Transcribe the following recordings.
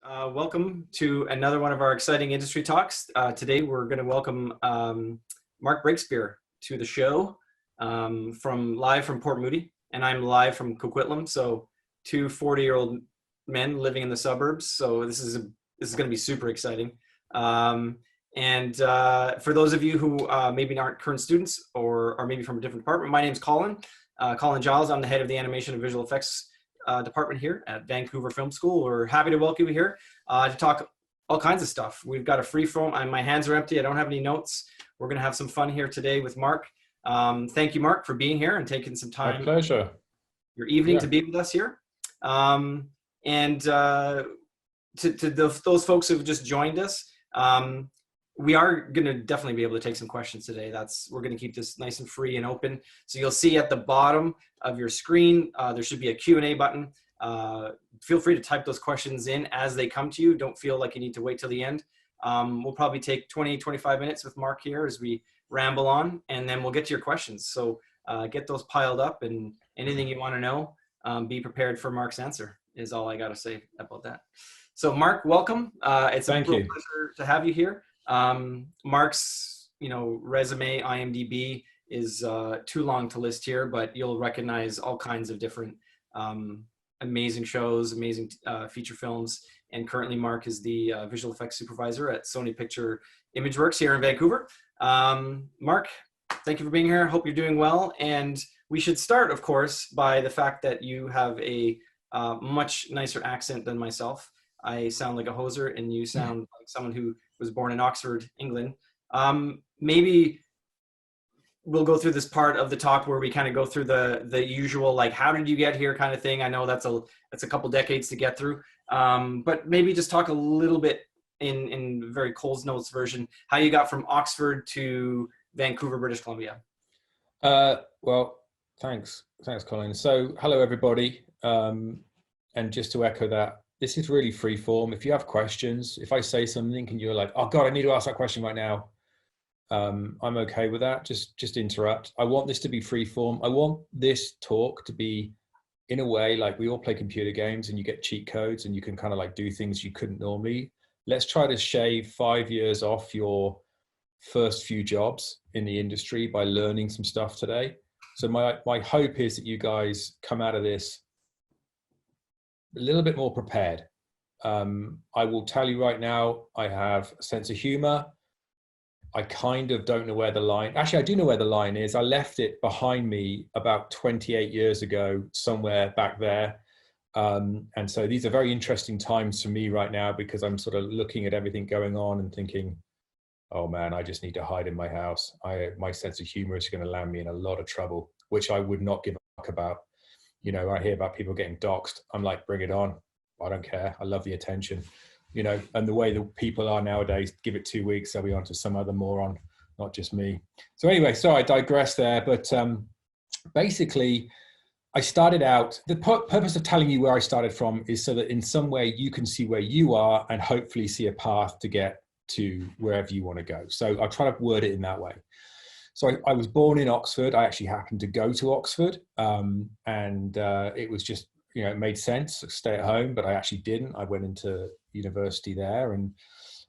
Welcome to another one of our exciting industry talks. Today we're going to welcome Mark Breakspear to the show live from Port Moody, and I'm live from Coquitlam. So two 40-year-old men living in the suburbs. So this is going to be super exciting. For those of you who maybe aren't current students or are maybe from a different department, my name's Colin. Colin Giles. I'm the head of the animation and visual effects department here at Vancouver Film School. We're happy to welcome you here to talk all kinds of stuff. We've got a free form. My hands are empty. I don't have any notes. We're going to have some fun here today with Mark. Thank you, Mark, for being here and taking some time. My pleasure. Your evening to be with us here. To those folks who've just joined us, we are going to definitely be able to take some questions today. We're going to keep this nice and free and open. So you'll see at the bottom of your screen, there should be a Q&A button. Feel free to type those questions in as they come to you. Don't feel like you need to wait till the end. We'll probably take 20, 25 minutes with Mark here as we ramble on, and then we'll get to your questions. So get those piled up, and anything you want to know, be prepared for Mark's answer is all I got to say about that. So Mark, welcome. It's a real pleasure to have you here. Mark's, resume, IMDb is too long to list here, but you'll recognize all kinds of different amazing shows, amazing feature films. And currently Mark is the visual effects supervisor at Sony Pictures Imageworks here in Vancouver. Mark, thank you for being here. Hope you're doing well. And we should start, of course, by the fact that you have a much nicer accent than myself. I sound like a hoser and you sound like someone who was born in Oxford, England. Maybe we'll go through this part of the talk where we kind of go through the usual, like, how did you get here kind of thing. I know that's a couple decades to get through. But maybe just talk a little bit in very Cole's Notes version, how you got from Oxford to Vancouver, British Columbia. Well, thanks, Colin. So hello, everybody. And just to echo that, this is really free form. If you have questions, if I say something and you're like, oh God, I need to ask that question right now, I'm okay with that. Just interrupt. I want this to be free form. I want this talk to be, in a way, like we all play computer games and you get cheat codes and you can kind of like do things you couldn't normally. Let's try to shave 5 years off your first few jobs in the industry by learning some stuff today. So my hope is that you guys come out of this a little bit more prepared. I will tell you right now, I have a sense of humor. I kind of don't know where the line, actually I do know where the line is. I left it behind me about 28 years ago, somewhere back there. And so these are very interesting times for me right now because I'm sort of looking at everything going on and thinking, oh man, I just need to hide in my house. My sense of humor is going to land me in a lot of trouble, which I would not give a fuck about. I hear about people getting doxxed. I'm like, bring it on. I don't care. I love the attention, and the way that people are nowadays, give it 2 weeks, they'll be on to some other moron, not just me. So anyway, sorry, I digress there. But basically, I started out, the purpose of telling you where I started from is so that in some way you can see where you are and hopefully see a path to get to wherever you want to go. So I'll try to word it in that way. So I was born in Oxford. I actually happened to go to Oxford, and it was just, it made sense to stay at home, but I actually didn't. I went into university there, and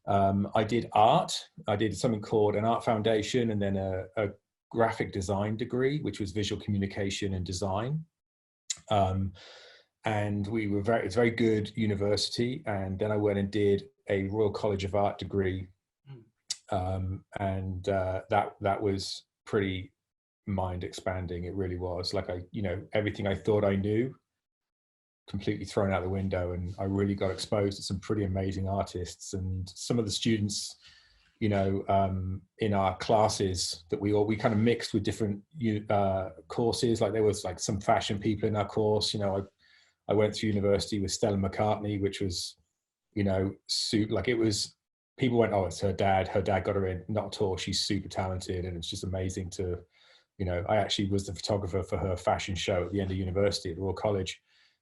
I did art. I did something called an art foundation, and then a graphic design degree, which was visual communication and design. And it's a very good university. And then I went and did a Royal College of Art degree. That was pretty mind expanding. It really was. Like everything I thought I knew, completely thrown out the window, and I really got exposed to some pretty amazing artists. And some of the students, in our classes that we kind of mixed with different courses. Like there was like some fashion people in our course. I went through university with Stella McCartney, which was, like it was. People went, oh, it's her dad. Her dad got her in. Not at all. She's super talented. And it's just amazing to, I actually was the photographer for her fashion show at the end of university at the Royal College.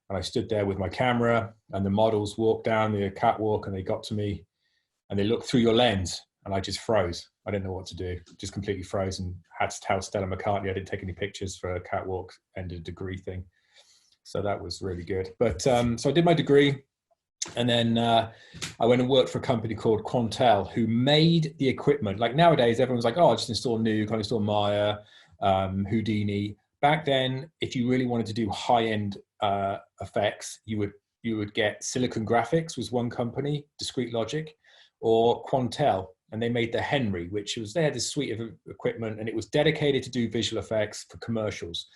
And I stood there with my camera and the models walked down the catwalk and they got to me and they looked through your lens and I just froze. I didn't know what to do. Just completely froze and had to tell Stella McCartney I didn't take any pictures for a catwalk and a degree thing. So that was really good. But so I did my degree. And then I went and worked for a company called Quantel, who made the equipment. Like nowadays, everyone's like, oh, I just install Nuke, I install Maya, Houdini. Back then, if you really wanted to do high-end effects, you would get Silicon Graphics was one company, Discrete Logic, or Quantel, and they made the Henry, which was, they had this suite of equipment, and it was dedicated to do visual effects for commercials.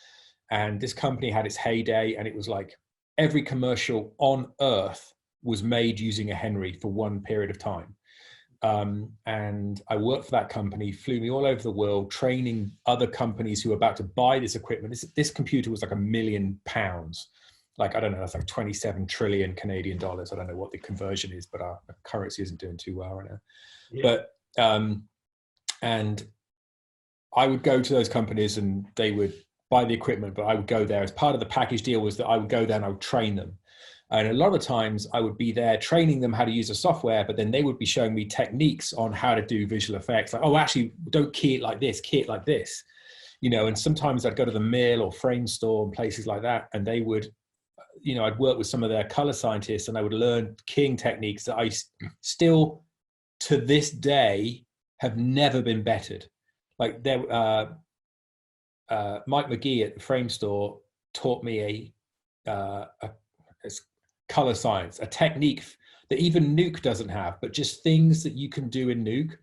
And this company had its heyday, and it was like every commercial on earth was made using a Henry for one period of time. And I worked for that company, flew me all over the world, training other companies who were about to buy this equipment. This computer was like £1 million. Like, I don't know, that's like 27 trillion Canadian dollars. I don't know what the conversion is, but our currency isn't doing too well right now. Yeah. But, and I would go to those companies and they would buy the equipment, but I would go there as part of the package deal was that I would go there and I would train them. And a lot of the times I would be there training them how to use the software, but then they would be showing me techniques on how to do visual effects. Like, oh, actually, don't key it like this, key it like this. You know, and sometimes I'd go to the mill or frame store and places like that, and they would, you know, I'd work with some of their color scientists and I would learn keying techniques that I still, to this day, have never been bettered. Like there, Mike McGee at the frame store taught me a color science, a technique that even Nuke doesn't have, but just things that you can do in Nuke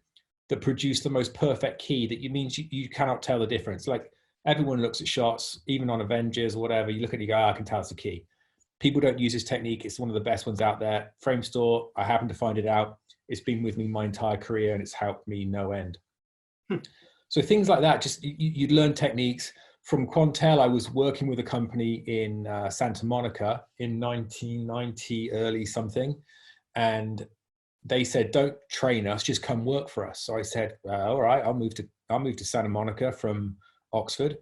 that produce the most perfect key that means you cannot tell the difference. Like everyone looks at shots, even on Avengers or whatever, you look at it, you go, oh, I can tell it's a key. People don't use this technique. It's one of the best ones out there. Frame store, I happened to find it out. It's been with me my entire career and it's helped me no end. So things like that, just you'd learn techniques. From Quantel, I was working with a company in Santa Monica in 1990, early something. And they said, don't train us, just come work for us. So I said, all right, I'll move to Santa Monica from Oxford,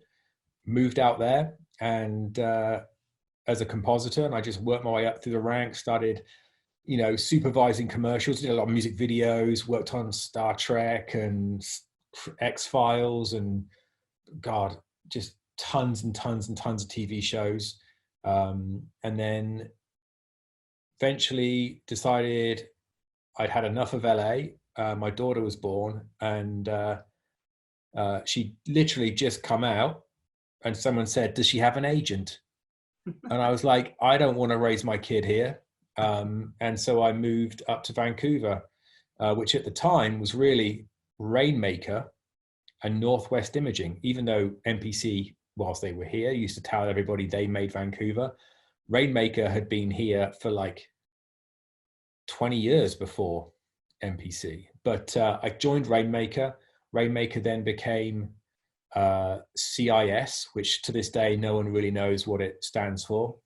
moved out there and as a compositor, and I just worked my way up through the ranks, started, you know, supervising commercials, did a lot of music videos, worked on Star Trek and X-Files and God, just tons and tons and tons of TV shows. And then eventually decided I'd had enough of LA. My daughter was born and she literally just come out and someone said, does she have an agent? And I was like, I don't want to raise my kid here. And so I moved up to Vancouver, which at the time was really Rainmaker and Northwest Imaging, even though MPC, whilst they were here, used to tell everybody they made Vancouver. Rainmaker had been here for like 20 years before MPC. But I joined Rainmaker. Rainmaker then became CIS, which to this day, no one really knows what it stands for.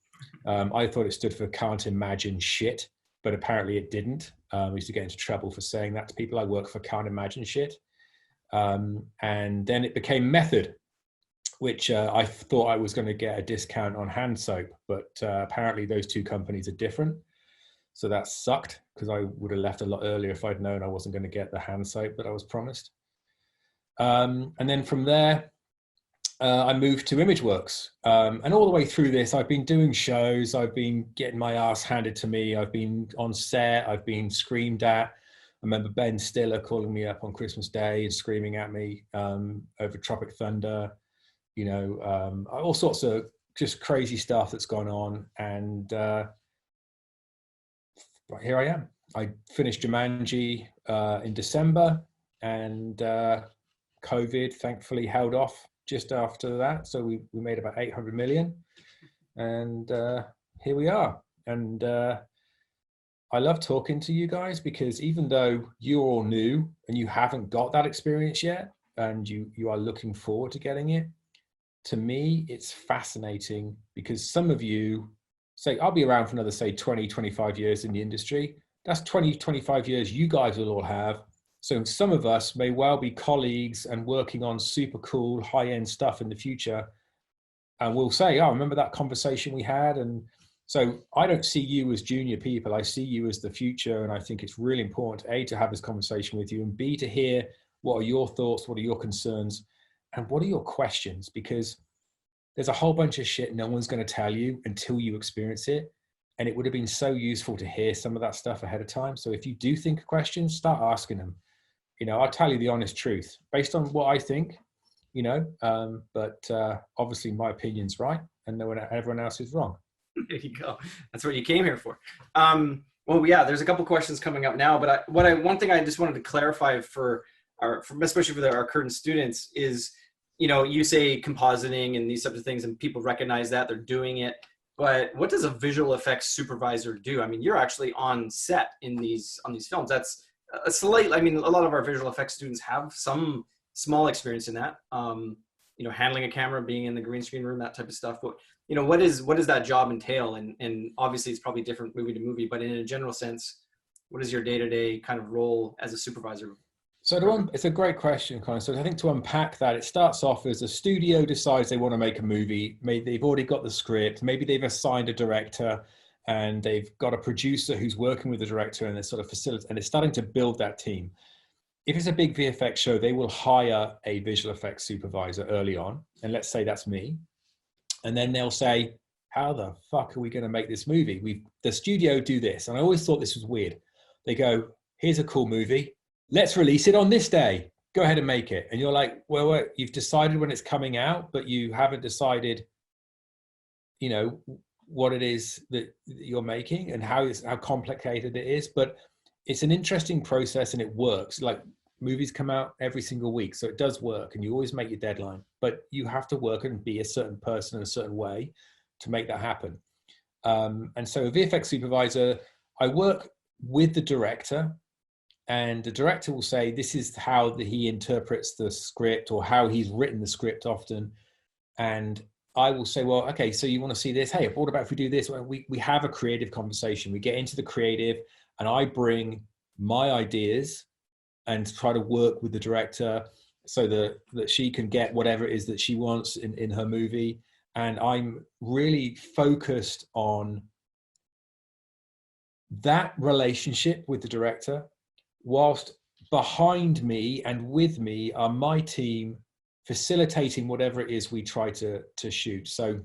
I thought it stood for Can't Imagine Shit, but apparently it didn't. I used to get into trouble for saying that to people. I work for Can't Imagine Shit. And then it became Method, which I thought I was going to get a discount on hand soap, but apparently those two companies are different. So that sucked because I would have left a lot earlier if I'd known I wasn't going to get the hand soap that I was promised. And then from there, I moved to Imageworks. And all the way through this, I've been doing shows. I've been getting my ass handed to me. I've been on set. I've been screamed at. I remember Ben Stiller calling me up on Christmas Day and screaming at me over Tropic Thunder. You know, all sorts of just crazy stuff that's gone on. And here I am. I finished Jumanji in December, and COVID thankfully held off just after that. So we made about 800 million, and here we are. And I love talking to you guys because even though you're all new and you haven't got that experience yet, and you are looking forward to getting it, to me, it's fascinating because some of you say, I'll be around for another, say, 20, 25 years in the industry. That's 20, 25 years you guys will all have. So some of us may well be colleagues and working on super cool high-end stuff in the future. And we'll say, oh, remember that conversation we had? And so I don't see you as junior people. I see you as the future. And I think it's really important, A, to have this conversation with you, and B, to hear what are your thoughts, what are your concerns, and what are your questions? Because there's a whole bunch of shit no one's going to tell you until you experience it. And it would have been so useful to hear some of that stuff ahead of time. So if you do think of questions, start asking them. You know, I'll tell you the honest truth based on what I think, you know, but obviously my opinion's right and no one, everyone else is wrong. There you go. That's what you came here for. Well, yeah, there's a couple questions coming up now, but one thing I just wanted to clarify especially for our current students is, you know, you say compositing and these types of things and people recognize that they're doing it, but what does a visual effects supervisor do? I mean, you're actually on set on these films. That's I mean, a lot of our visual effects students have some small experience in that, you know, handling a camera, being in the green screen room, that type of stuff. But, you know, what does that job entail? And obviously it's probably different movie to movie, but in a general sense, what is your day-to-day kind of role as a supervisor? So it's a great question, Colin. So I think to unpack that, it starts off as a studio decides they want to make a movie. Maybe they've already got the script. Maybe they've assigned a director and they've got a producer who's working with the director and they're sort of facilitating, and they're starting to build that team. If it's a big VFX show, they will hire a visual effects supervisor early on. And let's say that's me. And then they'll say, how the fuck are we going to make this movie? The studio do this. And I always thought this was weird. They go, here's a cool movie. Let's release it on this day. Go ahead and make it. And you're like, well, you've decided when it's coming out, but you haven't decided, you know, what it is that you're making and how complicated it is. But it's an interesting process and it works. Like movies come out every single week. So it does work and you always make your deadline, but you have to work and be a certain person in a certain way to make that happen. And so a VFX supervisor, I work with the director. And the director will say, this is how he interprets the script or how he's written the script often. And I will say, well, okay, so you want to see this? Hey, what about if we do this? Well, we have a creative conversation. We get into the creative and I bring my ideas and try to work with the director so that she can get whatever it is that she wants in her movie. And I'm really focused on that relationship with the director, whilst behind me and with me are my team facilitating whatever it is we try to shoot. So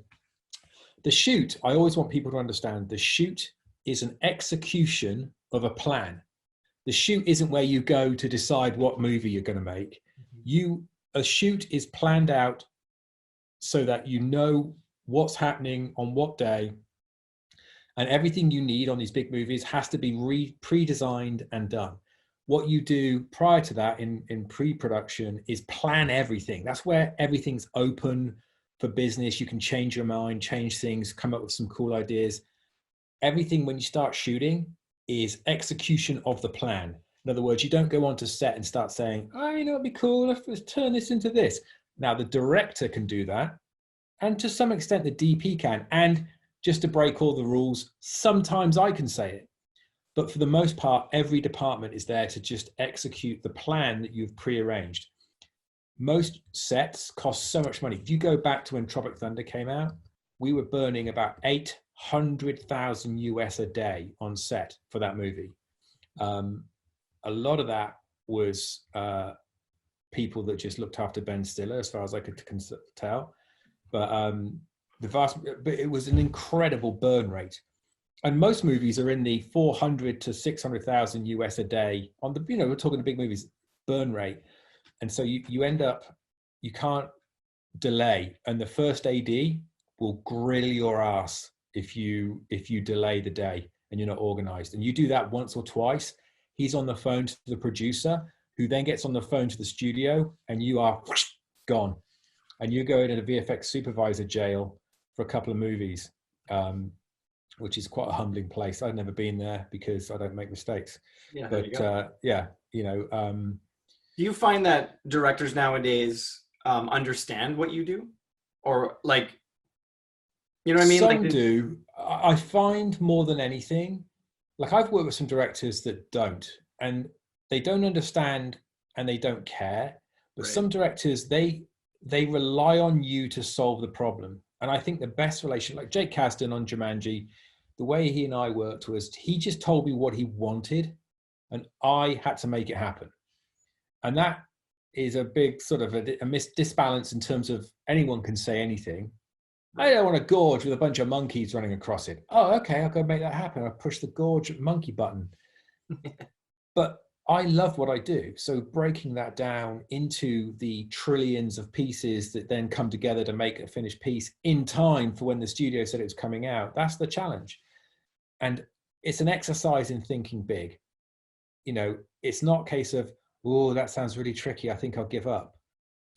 the shoot, I always want people to understand, the shoot is an execution of a plan. The shoot isn't where you go to decide what movie you're going to make. A shoot is planned out so that you know what's happening on what day, and everything you need on these big movies has to be pre-designed and done. What you do prior to that in pre-production is plan everything. That's where everything's open for business. You can change your mind, change things, come up with some cool ideas. Everything when you start shooting is execution of the plan. In other words, you don't go onto set and start saying, oh, you know, it'd be cool, let's turn this into this. Now the director can do that. And to some extent the DP can. And just to break all the rules, sometimes I can say it. But for the most part, every department is there to just execute the plan that you've prearranged. Most sets cost so much money. If you go back to when Tropic Thunder came out, we were burning about 800,000 US a day on set for that movie. A lot of that was people that just looked after Ben Stiller, as far as I could tell. But it was an incredible burn rate. And most movies are in the 400 to 600,000 US a day on the, you know, we're talking the big movies burn rate. And so you end up, you can't delay. And the first AD will grill your ass if you delay the day and you're not organized. And you do that once or twice. He's on the phone to the producer, who then gets on the phone to the studio, and you are gone. And you go into the VFX supervisor jail for a couple of movies. Which is quite a humbling place. I've never been there because I don't make mistakes. Yeah, but yeah, you know. Do you find that directors nowadays understand what you do, or like, you know what I mean? Some do. I find more than anything, like I've worked with some directors that don't, and they don't understand and they don't care. But Right. Some directors, they rely on you to solve the problem. And I think the best relation, like Jake Kasdan on Jumanji, the way he and I worked was he just told me what he wanted and I had to make it happen. And that is a big sort of a disbalance in terms of anyone can say anything. I don't want a gorge with a bunch of monkeys running across it. Oh, okay, I'll go make that happen. I'll push the gorge monkey button. But I love what I do. So breaking that down into the trillions of pieces that then come together to make a finished piece in time for when the studio said it was coming out, that's the challenge. And it's an exercise in thinking big. You know, it's not a case of, oh, that sounds really tricky, I think I'll give up.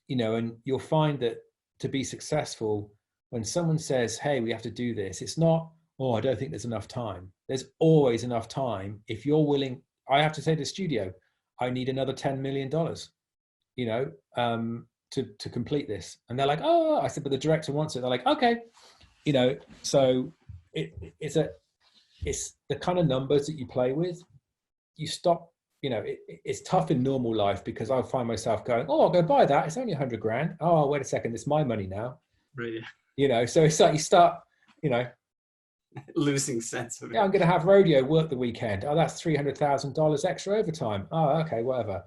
You know, and you'll find that to be successful, when someone says, hey, we have to do this, it's not, oh, I don't think there's enough time. There's always enough time. If you're willing, I have to say to the studio, I need another $10 million, you know, to complete this. And they're like, oh, I said, but the director wants it. They're like, okay, you know, so it's the kind of numbers that you play with. You stop, you know, it's tough in normal life because I'll find myself going, oh, I'll go buy that. It's only 100 grand. Oh, wait a second. It's my money now. Right. You know, so it's like you start, you know, losing sense of it. Yeah, I'm going to have rodeo work the weekend. Oh, that's $300,000 extra overtime. Oh, okay, whatever.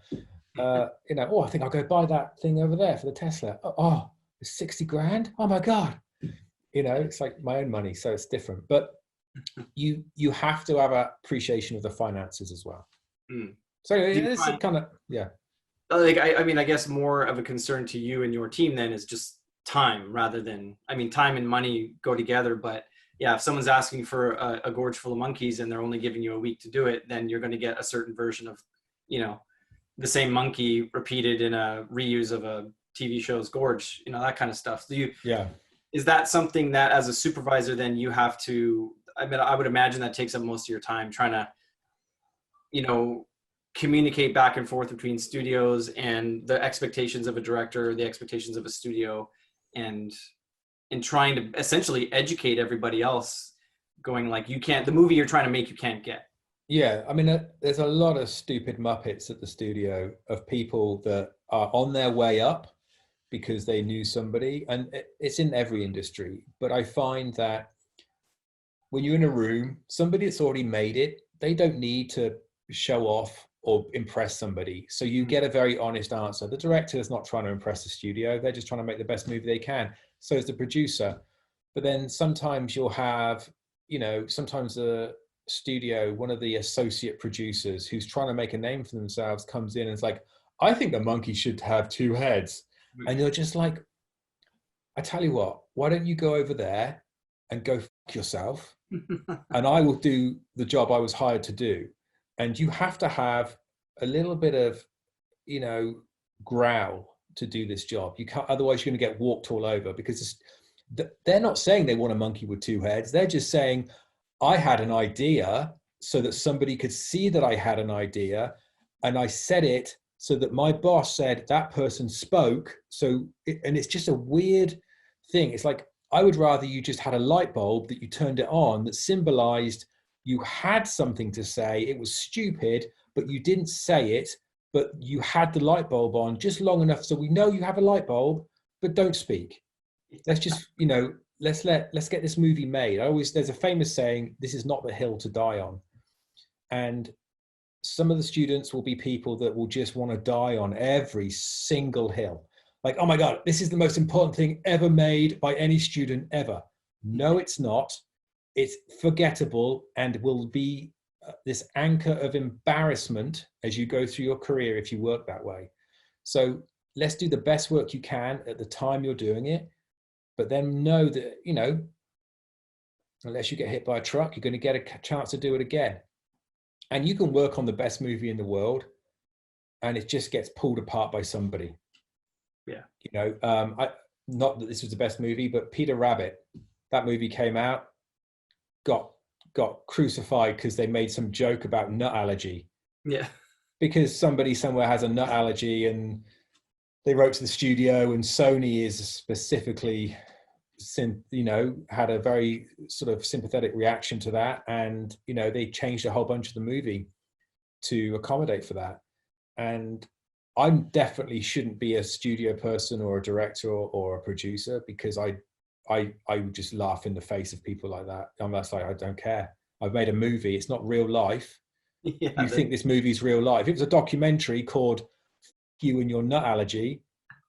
You know, oh, I think I'll go buy that thing over there for the Tesla. Oh, it's 60 grand. Oh my God. You know, it's like my own money, so it's different. But you have to have an appreciation of the finances as well. Mm. So it's kind of, yeah. Like, I mean, I guess more of a concern to you and your team then is just time rather than, I mean, time and money go together, but yeah, if someone's asking for a gorge full of monkeys and they're only giving you a week to do it, then you're going to get a certain version of, you know, the same monkey repeated in a reuse of a TV show's gorge, you know, that kind of stuff. Is that something that as a supervisor, then you have to, I mean, I would imagine that takes up most of your time trying to, you know, communicate back and forth between studios and the expectations of a director, the expectations of a studio, and trying to essentially educate everybody else, going like, you can't, the movie you're trying to make, you can't get. Yeah, I mean, there's a lot of stupid Muppets at the studio of people that are on their way up because they knew somebody, and it's in every industry. But I find that when you're in a room, somebody that's already made it, they don't need to show off or impress somebody. So you get a very honest answer. The director is not trying to impress the studio. They're just trying to make the best movie they can. So is the producer. But then sometimes you'll have, you know, sometimes the studio, one of the associate producers who's trying to make a name for themselves comes in and is like, I think the monkey should have 2 heads. And you're just like, I tell you what, why don't you go over there and go fuck yourself and I will do the job I was hired to do. And you have to have a little bit of, you know, growl to do this job. You can't, otherwise you're going to get walked all over, because they're not saying they want a monkey with 2 heads. They're just saying, I had an idea so that somebody could see that I had an idea. And I said it so that my boss said that person spoke. So, and it's just a weird thing. It's like, I would rather you just had a light bulb that you turned it on that symbolized you had something to say. It was stupid, but you didn't say it, but you had the light bulb on just long enough so we know you have a light bulb, but don't speak. Let's just, you know, let's get this movie made. There's a famous saying, this is not the hill to die on. And some of the students will be people that will just want to die on every single hill. Like, oh my God, this is the most important thing ever made by any student ever. No, it's not. It's forgettable and will be this anchor of embarrassment as you go through your career if you work that way. So let's do the best work you can at the time you're doing it, but then know that, you know, unless you get hit by a truck, you're going to get a chance to do it again. And you can work on the best movie in the world and it just gets pulled apart by somebody. Yeah. You know, not that this was the best movie, but Peter Rabbit, that movie came out, got crucified because they made some joke about nut allergy. Yeah. Because somebody somewhere has a nut allergy and they wrote to the studio, and Sony is specifically, you know, had a very sort of sympathetic reaction to that. And, you know, they changed a whole bunch of the movie to accommodate for that. And I definitely shouldn't be a studio person or a director or a producer, because I would just laugh in the face of people like that. I'm just like, I don't care. I've made a movie. It's not real life. Yeah, you think this movie's real life. If it was a documentary called You and Your Nut Allergy,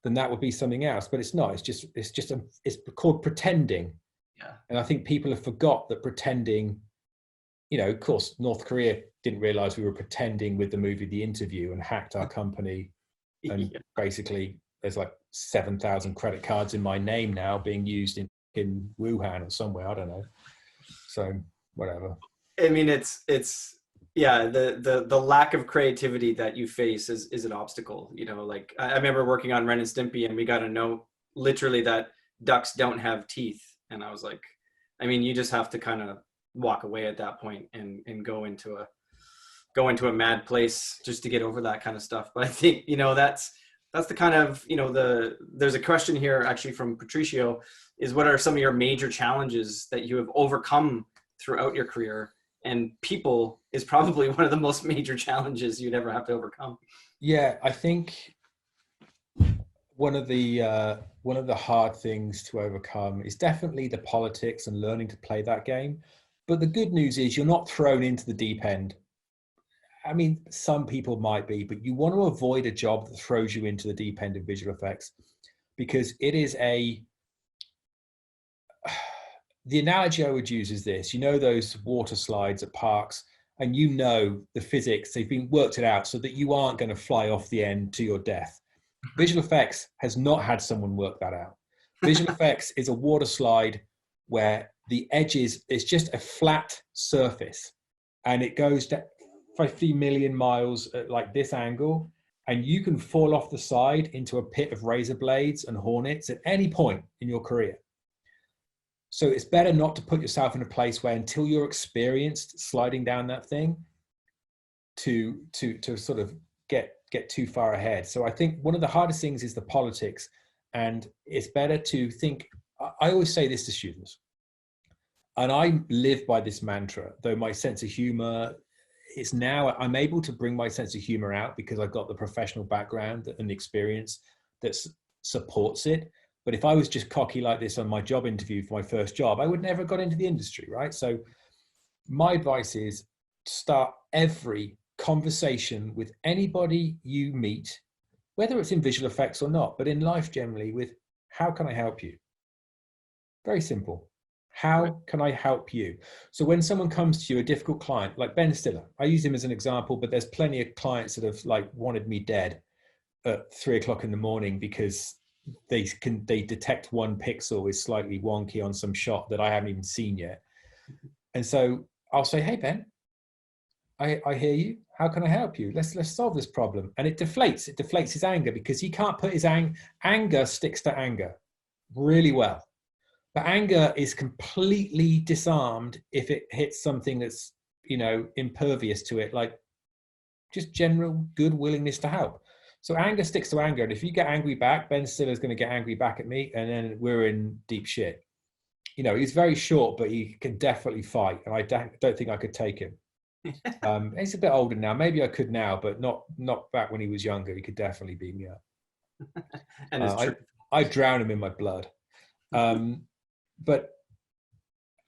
then that would be something else. But it's not. It's called pretending. Yeah. And I think people have forgot that pretending, of course, North Korea didn't realize we were pretending with the movie The Interview and hacked our company. And basically there's like 7,000 credit cards in my name now being used in Wuhan or somewhere. I don't know. So whatever. I mean, it's yeah, the lack of creativity that you face is an obstacle. Like I remember working on Ren and Stimpy, and we got a note literally that ducks don't have teeth. And I was like, I mean, you just have to kind of walk away at that point and go into a mad place just to get over that kind of stuff. But I think, that's the kind of, there's a question here actually from Patricio, is what are some of your major challenges that you have overcome throughout your career? And people is probably one of the most major challenges you'd ever have to overcome. Yeah, I think one of the hard things to overcome is definitely the politics and learning to play that game. But the good news is you're not thrown into the deep end. I mean, some people might be, but you want to avoid a job that throws you into the deep end of visual effects, because it is the analogy I would use is this: those water slides at parks, and the physics, they've been worked it out so that you aren't going to fly off the end to your death. Visual effects has not had someone work that out. Visual effects is a water slide where the edges is just a flat surface, and it goes to 50 million miles at like this angle, and you can fall off the side into a pit of razor blades and hornets at any point in your career. So it's better not to put yourself in a place where, until you're experienced sliding down that thing, to sort of get too far ahead. So I think one of the hardest things is the politics, and it's better to think. I always say this to students, and I live by this mantra, though my sense of humor is now, I'm able to bring my sense of humor out because I've got the professional background and the experience that supports it. But if I was just cocky like this on my job interview for my first job, I would never have got into the industry, right? So my advice is start every conversation with anybody you meet, whether it's in visual effects or not, but in life generally, with how can I help you? Very simple. How can I help you? So when someone comes to you, a difficult client like Ben Stiller, I use him as an example, but there's plenty of clients that have like wanted me dead at 3 o'clock in the morning because they detect one pixel is slightly wonky on some shot that I haven't even seen yet. And so I'll say, hey, Ben, I hear you. How can I help you? Let's solve this problem. And it deflates his anger, because he can't put his anger sticks to anger really well. But anger is completely disarmed if it hits something that's, impervious to it, like just general good willingness to help. So anger sticks to anger. And if you get angry back, Ben Stiller's going to get angry back at me, and then we're in deep shit. He's very short, but he can definitely fight. And I don't think I could take him. He's a bit older now. Maybe I could now, but not back when he was younger. He could definitely beat me up. And it's true. I drown him in my blood. But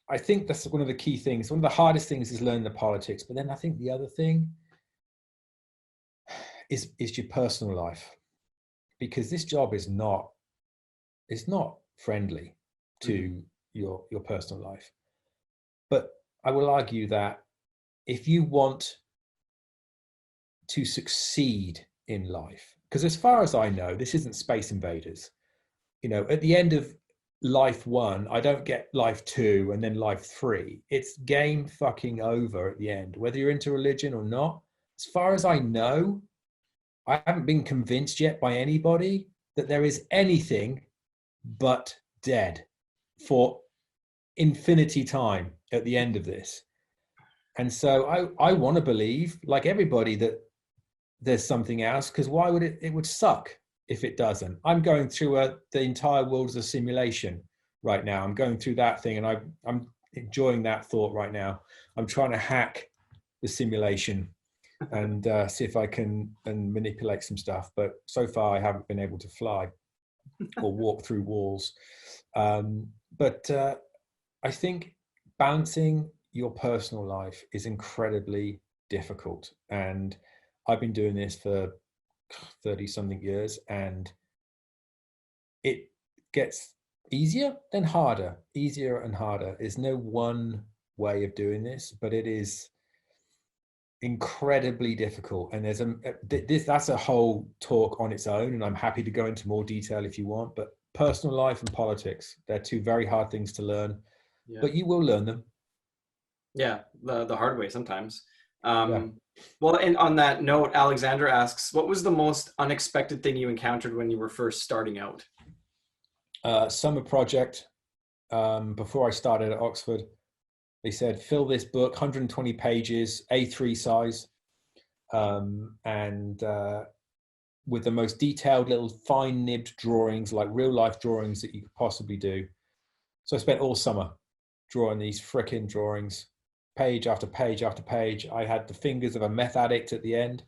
I think that's one of the key things. One of the hardest things is learning the politics. But then I think the other thing is your personal life, because this job is not friendly to your personal life. But I will argue that if you want to succeed in life, because as far as I know, this isn't Space Invaders. At the end of life 1, I don't get life 2 and then life 3. It's game fucking over at the end, whether you're into religion or not. As far as I know, I haven't been convinced yet by anybody that there is anything but dead for infinity time at the end of this. And so I want to believe, like everybody, that there's something else, because why would it would suck if it doesn't. I'm going through the entire world as a simulation right now. I'm going through that thing, and I'm enjoying that thought right now. I'm trying to hack the simulation and see if I can and manipulate some stuff. But so far, I haven't been able to fly or walk through walls. But I think balancing your personal life is incredibly difficult. And I've been doing this for 30 something years, and it gets easier, then harder, easier and harder. There's no one way of doing this, but it is incredibly difficult. And that's a whole talk on its own, and I'm happy to go into more detail if you want, but personal life and politics, they're two very hard things to learn, but you will learn them. Yeah, the hard way sometimes. Yeah. Well, and on that note, Alexander asks, what was the most unexpected thing you encountered when you were first starting out? Summer project, before I started at Oxford, they said, fill this book, 120 pages, A3 size, and with the most detailed little fine nibbed drawings, like real life drawings that you could possibly do. So I spent all summer drawing these frickin' drawings, page after page after page. I had the fingers of a meth addict at the end,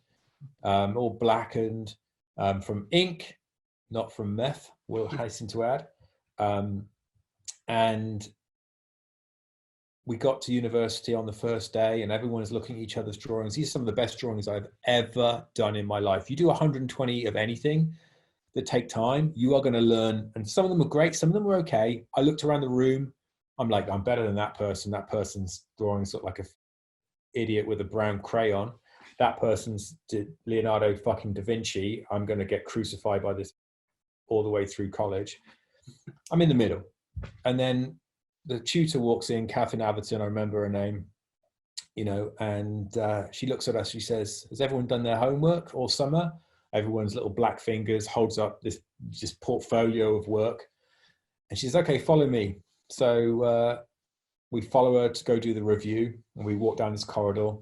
all blackened from ink, not from meth, we'll hasten to add. And we got to university on the first day and everyone is looking at each other's drawings. These are some of the best drawings I've ever done in my life. You do 120 of anything that take time, you are going to learn. And some of them were great, some of them were okay. I looked around the room, I'm like, I'm better than that person. That person's drawings look like a idiot with a brown crayon. That person's Leonardo fucking da Vinci. I'm going to get crucified by this all the way through college. I'm in the middle. And then the tutor walks in, Catherine Averton, I remember her name, you know, and she looks at us, she says, has everyone done their homework all summer? Everyone's little black fingers holds up this just portfolio of work. And she says, okay, follow me. So we follow her to go do the review, and we walk down this corridor,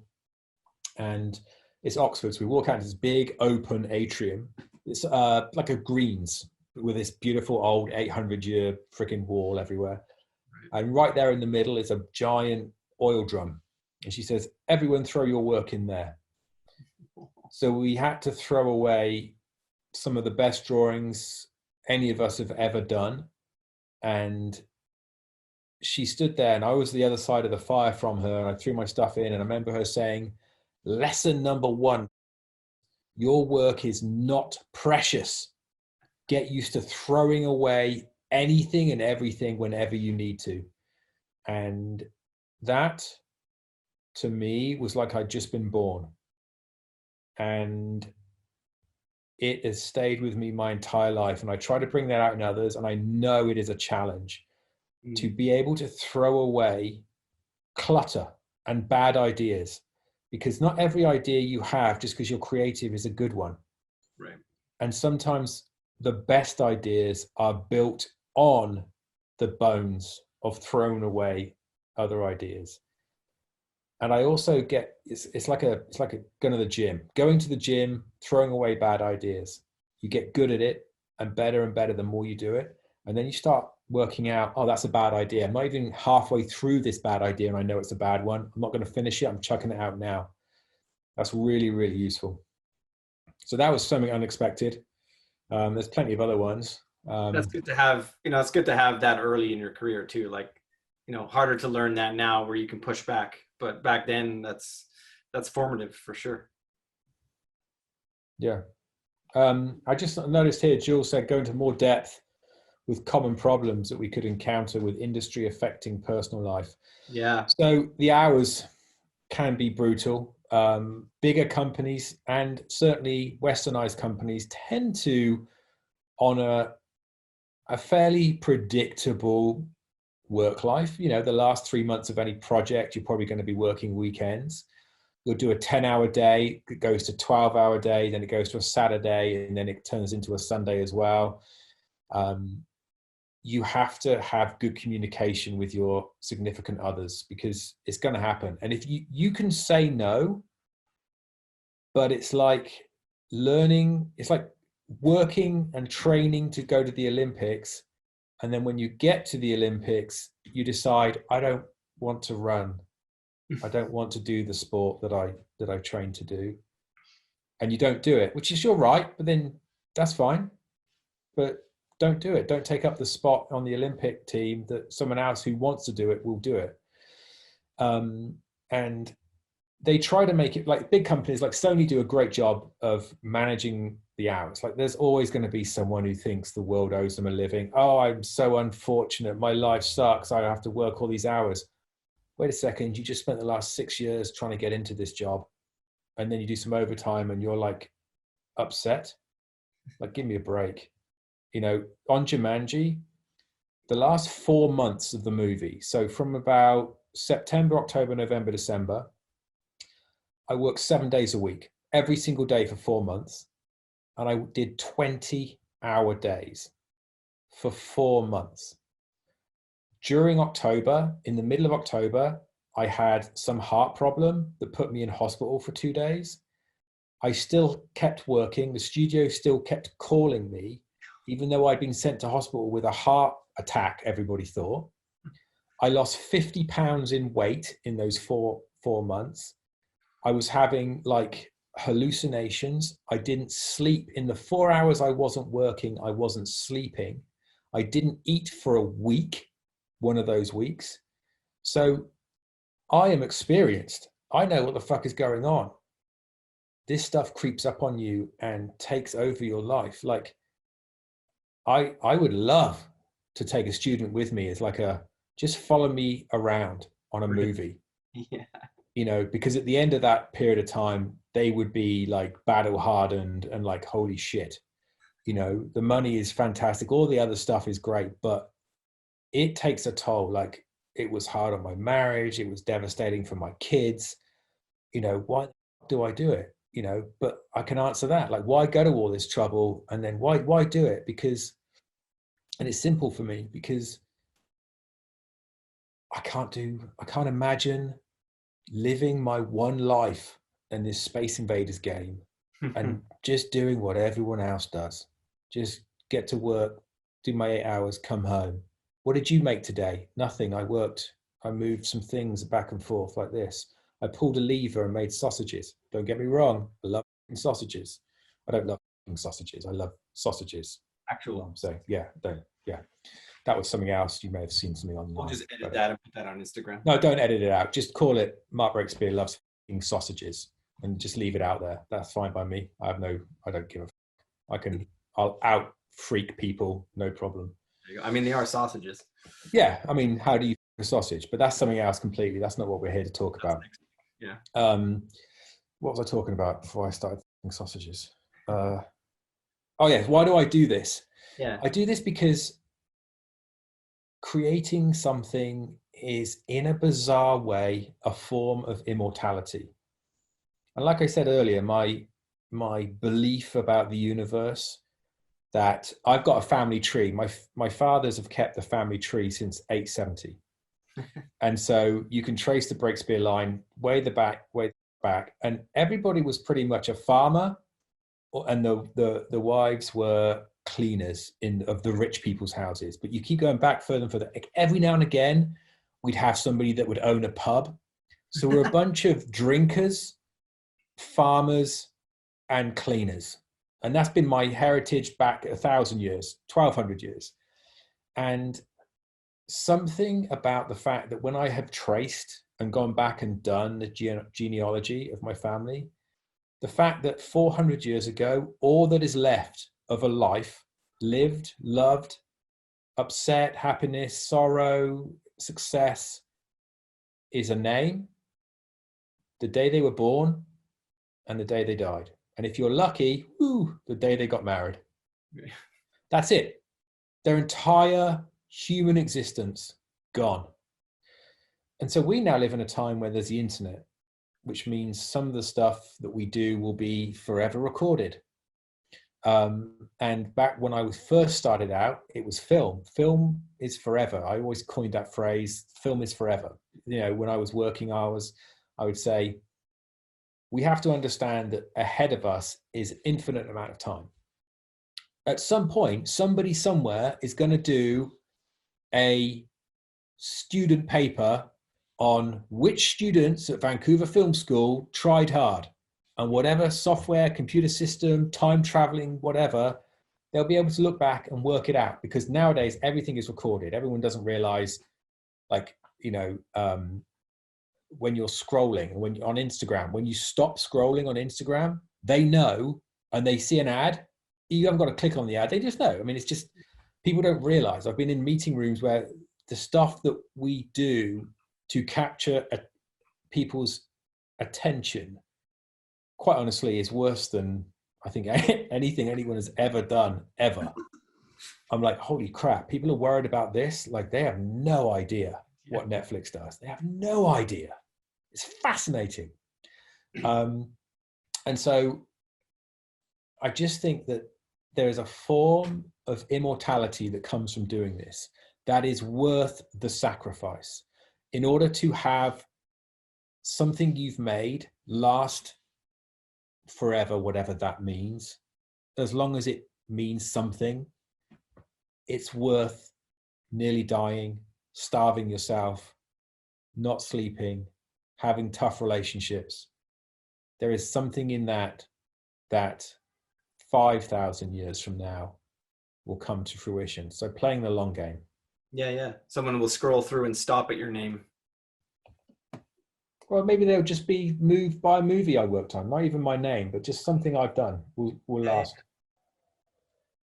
and it's Oxford. So we walk out into this big open atrium. It's like a greens with this beautiful old 800-year freaking wall everywhere. And right there in the middle is a giant oil drum. And she says, everyone throw your work in there. So we had to throw away some of the best drawings any of us have ever done. And she stood there and I was the other side of the fire from her. And I threw my stuff in and I remember her saying, lesson number 1, your work is not precious. Get used to throwing away anything and everything whenever you need to. And that to me was like I'd just been born. And it has stayed with me my entire life. And I try to bring that out in others. And I know it is a challenge to be able to throw away clutter and bad ideas, because not every idea you have just because you're creative is a good one. Right. And sometimes the best ideas are built on the bones of thrown away other ideas. And I also get, it's like going to the gym, throwing away bad ideas. You get good at it and better the more you do it. And then you start working out, oh, that's a bad idea. I'm not even halfway through this bad idea and I know it's a bad one. I'm not going to finish it. I'm chucking it out now. That's really, really useful. So that was something unexpected. There's plenty of other ones. That's good to have, it's good to have that early in your career too. Like, harder to learn that now where you can push back, but back then that's formative for sure. Yeah. I just noticed here, Jules said, go into more depth with common problems that we could encounter with industry affecting personal life. Yeah. So the hours can be brutal. Bigger companies and certainly westernized companies tend to honor a fairly predictable work life. The last 3 months of any project, you're probably going to be working weekends. You'll do a 10-hour day, it goes to 12-hour day, then it goes to a Saturday, and then it turns into a Sunday as well. You have to have good communication with your significant others because it's going to happen. And if you can say no, but it's like learning, it's like working and training to go to the Olympics. And then when you get to the Olympics, you decide, I don't want to run. I don't want to do the sport that I trained to do. And you don't do it, which is your right, but then that's fine. But don't do it. Don't take up the spot on the Olympic team that someone else who wants to do it will do it. And they try to make it like big companies like Sony do a great job of managing the hours. Like there's always going to be someone who thinks the world owes them a living. Oh, I'm so unfortunate. My life sucks. I have to work all these hours. Wait a second. You just spent the last 6 years trying to get into this job. And then you do some overtime and you're like upset. Like, give me a break. You know, on Jumanji, the last 4 months of the movie, so from about September, October, November, December, I worked 7 days a week, every single day for 4 months. And I did 20-hour days for 4 months. During October, in the middle of October, I had some heart problem that put me in hospital for 2 days. I still kept working. The studio still kept calling me, even though I'd been sent to hospital with a heart attack, everybody thought. I lost 50 pounds in weight in those four months. I was having like hallucinations. I didn't sleep. In the 4 hours I wasn't working, I wasn't sleeping. I didn't eat for a week, one of those weeks. So I am experienced. I know what the fuck is going on. This stuff creeps up on you and takes over your life. Like I would love to take a student with me as like just follow me around on a movie. Yeah. You know, because at the end of that period of time, they would be like battle hardened and like, holy shit, you know, the money is fantastic. All the other stuff is great, but it takes a toll. Like it was hard on my marriage. It was devastating for my kids. You know, why do I do it? You know, but I can answer that. Like, why go to all this trouble? And then why do it? Because, and it's simple for me because I can't imagine living my one life in this Space Invaders game and just doing what everyone else does. Just get to work, do my 8 hours, come home. What did you make today? Nothing. I moved some things back and forth like this. I pulled a lever and made sausages. Don't get me wrong. I love sausages. I don't love sausages. I love sausages. Actual. So yeah, that was something else. You may have seen something online. We'll just edit that and put that on Instagram. No, don't edit it out. Just call it Mark Breakspear loves sausages and just leave it out there. That's fine by me. I don't give a I'll out freak people. No problem. I mean, they are sausages. Yeah. I mean, how do you a sausage? But that's something else completely. That's not what we're here to talk about. Yeah. What was I talking about before I started sausages? Oh yeah. Why do I do this? Yeah. I do this because creating something is, in a bizarre way, a form of immortality. And like I said earlier, my belief about the universe, that I've got a family tree. My fathers have kept the family tree since 870. And so you can trace the Breakspear line way back, and everybody was pretty much a farmer, and the wives were cleaners of the rich people's houses. But you keep going back further and further. Like every now and again, we'd have somebody that would own a pub. So we're a bunch of drinkers, farmers, and cleaners. And that's been my heritage back 1,000 years, 1,200 years. And something about the fact that when I have traced and gone back and done the genealogy of my family, the fact that 400 years ago, all that is left of a life lived, loved, upset, happiness, sorrow, success, is a name, the day they were born, and the day they died. And if you're lucky, the day they got married. That's it. Their entire human existence gone. And so we now live in a time where there's the internet, which means some of the stuff that we do will be forever recorded. And back when I was first started out, it was film. Film is forever. I always coined that phrase, film is forever. You know, when I was working hours, I would say, we have to understand that ahead of us is an infinite amount of time. At some point, somebody somewhere is going to do a student paper on which students at Vancouver Film School tried hard, and whatever software, computer system, time traveling, whatever, they'll be able to look back and work it out, because nowadays everything is recorded. Everyone doesn't realize, like, you know, when you're scrolling, when you're on Instagram, when you stop scrolling on Instagram, they know, and they see an ad you haven't got to click on the ad. They just know. I mean, it's just, people don't realize. I've been in meeting rooms where the stuff that we do to capture people's attention, quite honestly, is worse than I think anything anyone has ever done, ever. I'm like, holy crap, people are worried about this. Like, they have no idea what Netflix does. They have no idea. It's fascinating. And so I just think that there is a form of immortality that comes from doing this that is worth the sacrifice in order to have something you've made last forever, whatever that means. As long as it means something, it's worth nearly dying, starving yourself, not sleeping, having tough relationships. There is something in that 5,000 years from now will come to fruition. So playing the long game. Yeah. Someone will scroll through and stop at your name. Well, maybe they'll just be moved by a movie I worked on, not even my name, but just something I've done will last.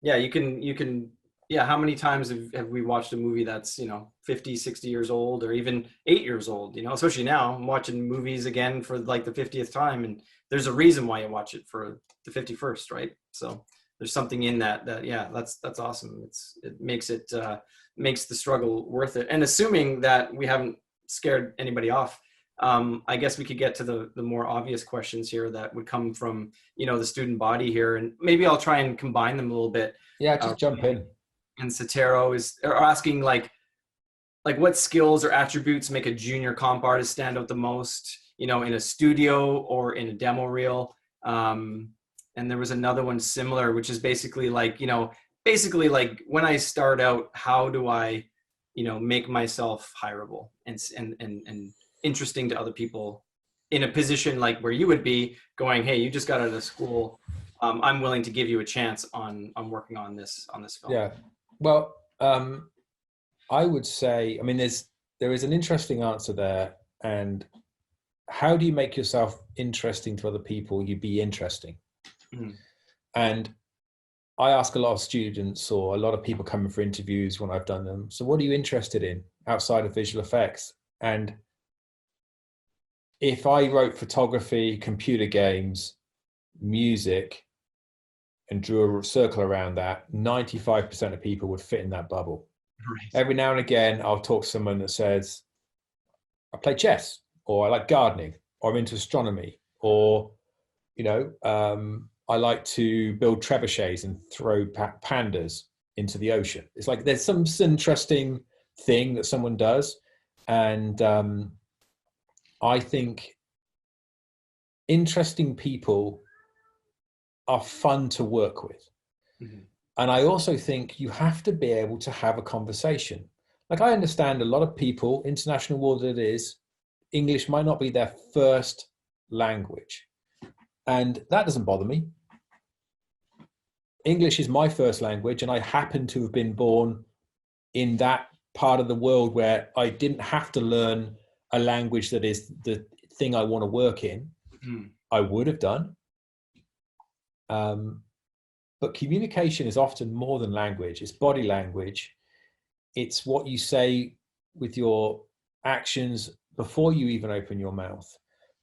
Yeah, you can. Yeah, how many times have we watched a movie that's, 50, 60 years old, or even 8 years old, especially now. I'm watching movies again for like the 50th time, and there's a reason why you watch it for the 51st, right? So there's something in that yeah, that's awesome. It makes the struggle worth it. And assuming that we haven't scared anybody off, I guess we could get to the more obvious questions here that would come from, the student body here, and maybe I'll try and combine them a little bit. Yeah, just jump in. And Sotero are asking like what skills or attributes make a junior comp artist stand out the most, in a studio or in a demo reel. And there was another one similar, which is basically like, when I start out, how do I, make myself hireable and interesting to other people in a position like where you would be going, hey, you just got out of school. I'm willing to give you a chance on working on this film. Yeah. Well, I would say, I mean, there is an interesting answer there. And how do you make yourself interesting to other people? You be interesting. Mm. And I ask a lot of students or a lot of people coming for interviews when I've done them. So what are you interested in outside of visual effects? And if I wrote photography, computer games, music, and drew a circle around that, 95% of people would fit in that bubble. Right. Every now and again, I'll talk to someone that says, I play chess, or I like gardening, or I'm into astronomy, or, I like to build trebuchets and throw pandas into the ocean. It's like there's some interesting thing that someone does. And I think interesting people are fun to work with. Mm-hmm. And I also think you have to be able to have a conversation. Like, I understand a lot of people, international world it is, English might not be their first language. And that doesn't bother me. English is my first language, and I happen to have been born in that part of the world where I didn't have to learn a language that is the thing I want to work in. Mm. I would have done. But communication is often more than language. It's body language. It's what you say with your actions before you even open your mouth.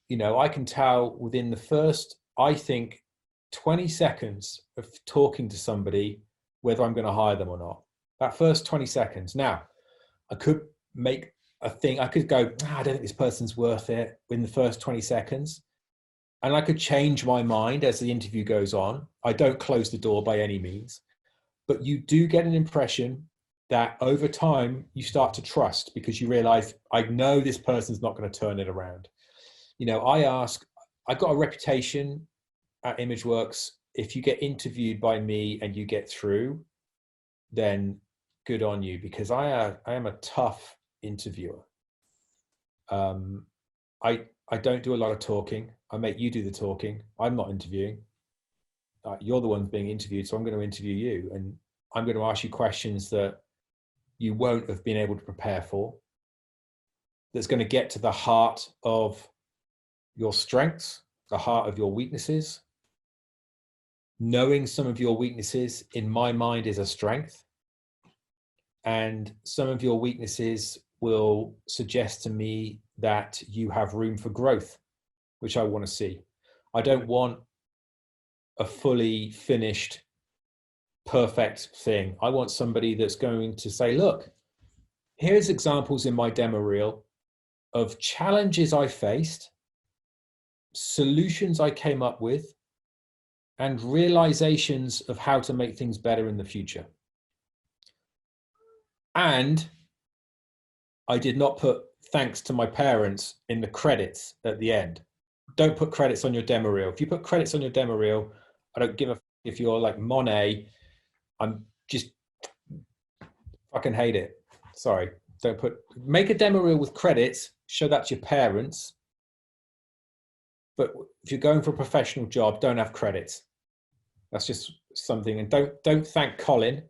I can tell within the first, I think, 20 seconds of talking to somebody whether I'm going to hire them or not. That first 20 seconds. Now, I could make a thing. I could go, I don't think this person's worth it in the first 20 seconds. And I could change my mind as the interview goes on. I don't close the door by any means, but you do get an impression that over time you start to trust, because you realize, I know this person's not going to turn it around. I got a reputation at Imageworks. If you get interviewed by me and you get through, then good on you, because I am a tough interviewer. I don't do a lot of talking. I make you do the talking. I'm not interviewing. You're the one being interviewed, so I'm going to interview you. And I'm going to ask you questions that you won't have been able to prepare for. That's going to get to the heart of your strengths, the heart of your weaknesses. knowing some of your weaknesses in my mind is a strength. And some of your weaknesses will suggest to me that you have room for growth, which I want to see. I don't want a fully finished, perfect thing. I want somebody that's going to say, look, here's examples in my demo reel of challenges I faced, solutions I came up with, and realizations of how to make things better in the future. And I did not put thanks to my parents in the credits at the end. Don't put credits on your demo reel. If you put credits on your demo reel, I don't give a if you're like Monet. I'm just fucking hate it. Sorry. Don't make a demo reel with credits, show that to your parents. But if you're going for a professional job, don't have credits. That's just something. And don't thank Colin.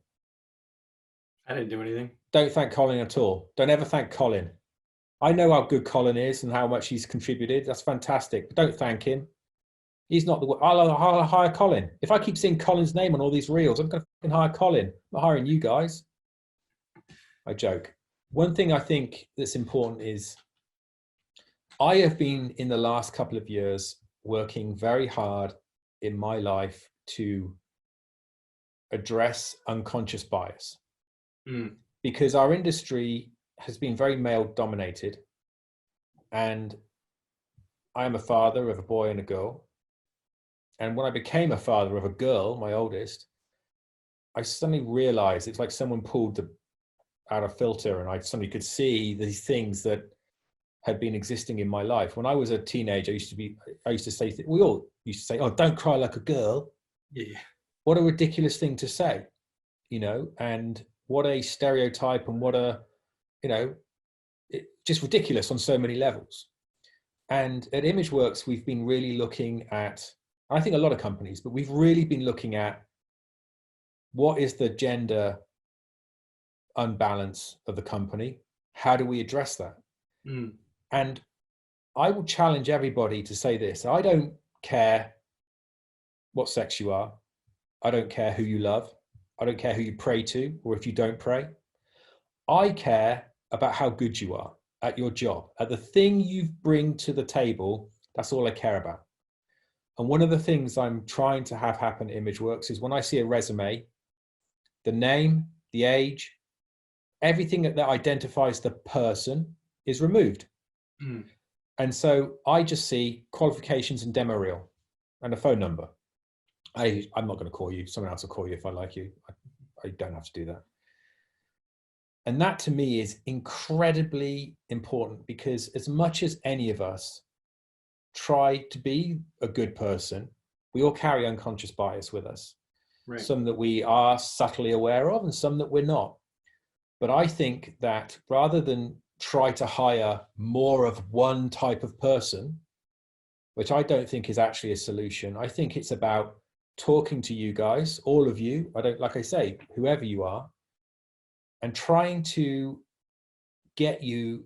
I didn't do anything. Don't thank Colin at all. Don't ever thank Colin. I know how good Colin is and how much he's contributed. That's fantastic. But don't thank him. He's not the. I'll hire Colin. If I keep seeing Colin's name on all these reels, I'm going to fucking hire Colin. I'm not hiring you guys. I joke. One thing I think that's important is I have been in the last couple of years working very hard in my life to address unconscious bias. Because our industry has been very male dominated, and I am a father of a boy and a girl. And when I became a father of a girl, my oldest, I suddenly realized it's like someone pulled out a filter, and I suddenly could see these things that had been existing in my life. When I was a teenager, I used to say, we all used to say, oh, don't cry like a girl. Yeah. What a ridiculous thing to say, and what a stereotype, and what a, just ridiculous on so many levels. And at Imageworks, we've been really looking at, I think a lot of companies, but we've really been looking at what is the gender unbalance of the company? How do we address that? And I will challenge everybody to say this. I don't care what sex you are. I don't care who you love. I don't care who you pray to, or if you don't pray. I care about how good you are at your job, at the thing you bring to the table. That's all I care about. And one of the things I'm trying to have happen at Imageworks is when I see a resume, the name, the age, everything that identifies the person is removed. And so I just see qualifications and demo reel and a phone number. I'm not going to call you. Someone else will call you if I like you. I don't have to do that. And that to me is incredibly important, because as much as any of us try to be a good person, we all carry unconscious bias with us. Right. Some that we are subtly aware of and some that we're not. But I think that rather than try to hire more of one type of person, which I don't think is actually a solution, I think it's about talking to you guys, all of you, like I say, whoever you are, and trying to get you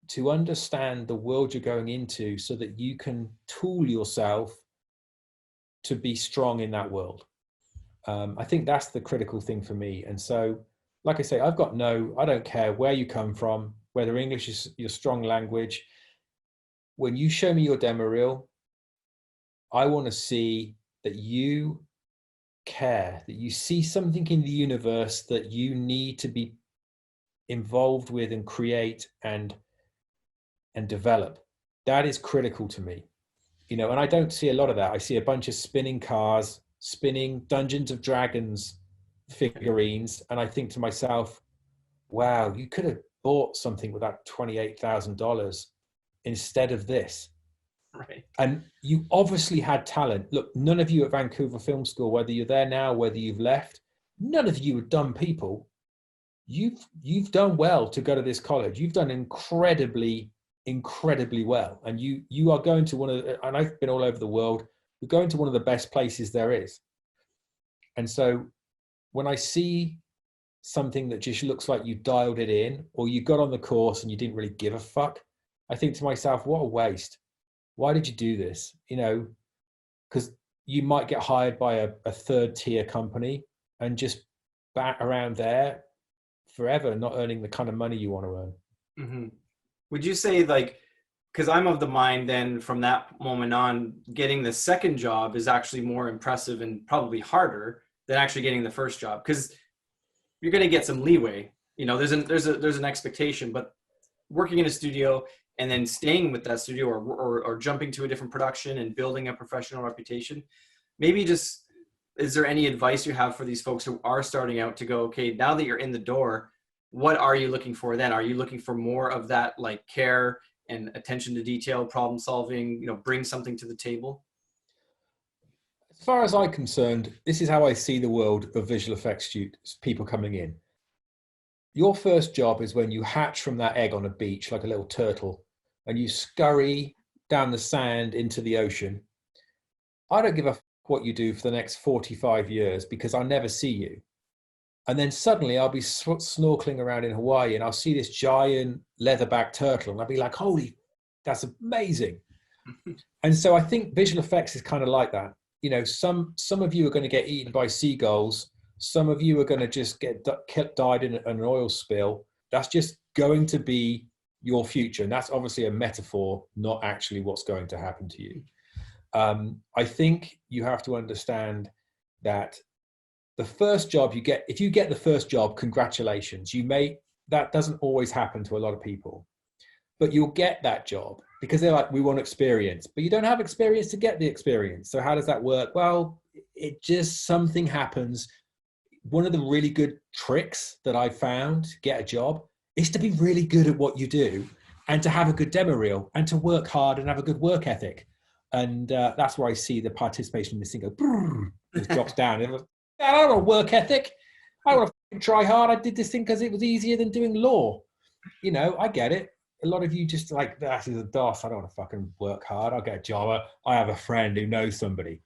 to understand the world you're going into so that you can tool yourself to be strong in that world. I think that's the critical thing for me. And so, like I say, I don't care where you come from, whether English is your strong language. When you show me your demo reel, I want to see that you care, that you see something in the universe that you need to be involved with and create and develop. That is critical to me, and I don't see a lot of that. I see a bunch of spinning cars, spinning Dungeons of Dragons figurines, and I think to myself, wow, you could have bought something with that $28,000 instead of this. Right. And you obviously had talent. Look, none of you at Vancouver Film School, whether you're there now, whether you've left, none of you are dumb people. You've done well to go to this college. You've done incredibly well. And you are going to and I've been all over the world, you're going to one of the best places there is. And so when I see something that just looks like you dialed it in, or you got on the course and you didn't really give a fuck, I think to myself, what a waste. Why did you do this? Because you might get hired by a third tier company and just bat around there forever, not earning the kind of money you want to earn. Mm-hmm. Would you say, like, because I'm of the mind then from that moment on, getting the second job is actually more impressive and probably harder than actually getting the first job, because you're going to get some leeway. You know, there's an expectation, but working in a studio and then staying with that studio, or jumping to a different production and building a professional reputation, maybe just, is there any advice you have for these folks who are starting out to go, okay, now that you're in the door, what are you looking for then? Are you looking for more of that, like, care and attention to detail, problem solving, you know, bring something to the table? As far as I'm concerned, this is how I see the world of visual effects students, people coming in. Your first job is when you hatch from that egg on a beach like a little turtle and you scurry down the sand into the ocean. I don't give a fuck what you do for the next 45 years because I'll never see you. And then suddenly I'll be snorkeling around in Hawaii and I'll see this giant leatherback turtle and I'll be like, holy, that's amazing. And so I think visual effects is kind of like that. You know, some of you are going to get eaten by seagulls. Some of you are going to just get died in an oil spill. That's just going to be your future. And that's obviously a metaphor, not actually what's going to happen to you. I think you have to understand that the first job you get, if you get the first job, congratulations. That doesn't always happen to a lot of people, but you'll get that job because they're like, we want experience, but you don't have experience to get the experience. So how does that work? Well, it just, something happens. One of the really good tricks that I found to get a job is to be really good at what you do and to have a good demo reel and to work hard and have a good work ethic. And that's where I see the participation in this thing go, it drops down. I don't want work ethic. I want to try hard. I did this thing because it was easier than doing law. You know, I get it. A lot of you just like, that is a DOS. I don't want to fucking work hard. I'll get a job. I have a friend who knows somebody.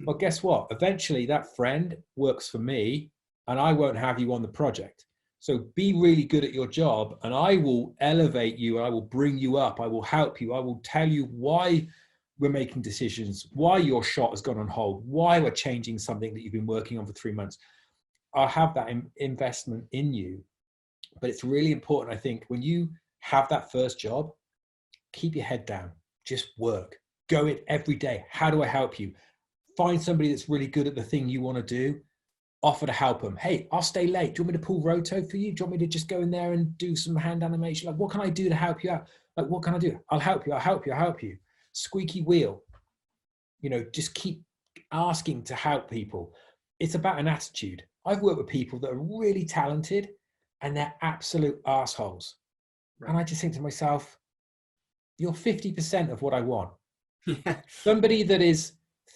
Well, guess what? Eventually that friend works for me and I won't have you on the project. So be really good at your job and I will elevate you. I will bring you up. I will help you. I will tell you why we're making decisions, why your shot has gone on hold, why we're changing something that you've been working on for 3 months. I'll have that investment in you. But it's really important, I think, when you have that first job, keep your head down, just work, go in every day. How do I help you? Find somebody that's really good at the thing you want to do, offer to help them. Hey, I'll stay late. Do you want me to pull roto for you? Do you want me to just go in there and do some hand animation? Like, what can I do to help you out? Like, what can I do? I'll help you. I'll help you. I'll help you. Squeaky wheel. You know, just keep asking to help people. It's about an attitude. I've worked with people that are really talented and they're absolute assholes. Right. And I just think to myself, you're 50% of what I want. Yeah. Somebody that is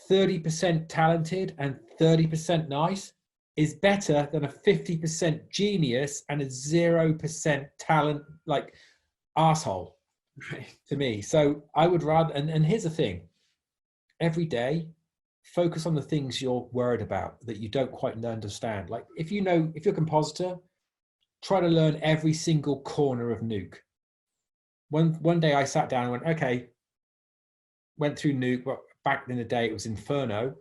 30% talented and 30% nice is better than a 50% genius and a 0% talent, like, asshole. Right. To me. So I would rather, and here's the thing, every day, focus on the things you're worried about that you don't quite understand. Like if you're a compositor, try to learn every single corner of Nuke. One day I sat down and went, okay, went through Nuke, but back in the day it was Inferno,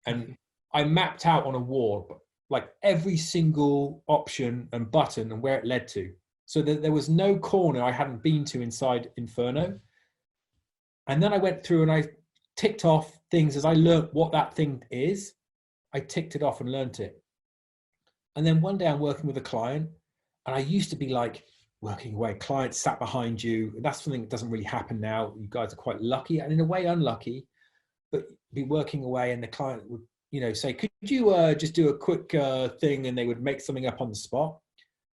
and I mapped out on a wall like every single option and button and where it led to, so that there was no corner I hadn't been to inside Inferno. And then I went through and I ticked off things as I learned what that thing is. I ticked it off and learned it. And then one day I'm working with a client, and I used to be like working away, client sat behind you. That's something that doesn't really happen now. You guys are quite lucky and in a way unlucky, but be working away and the client would, you know, say, could you just do a quick thing? And they would make something up on the spot.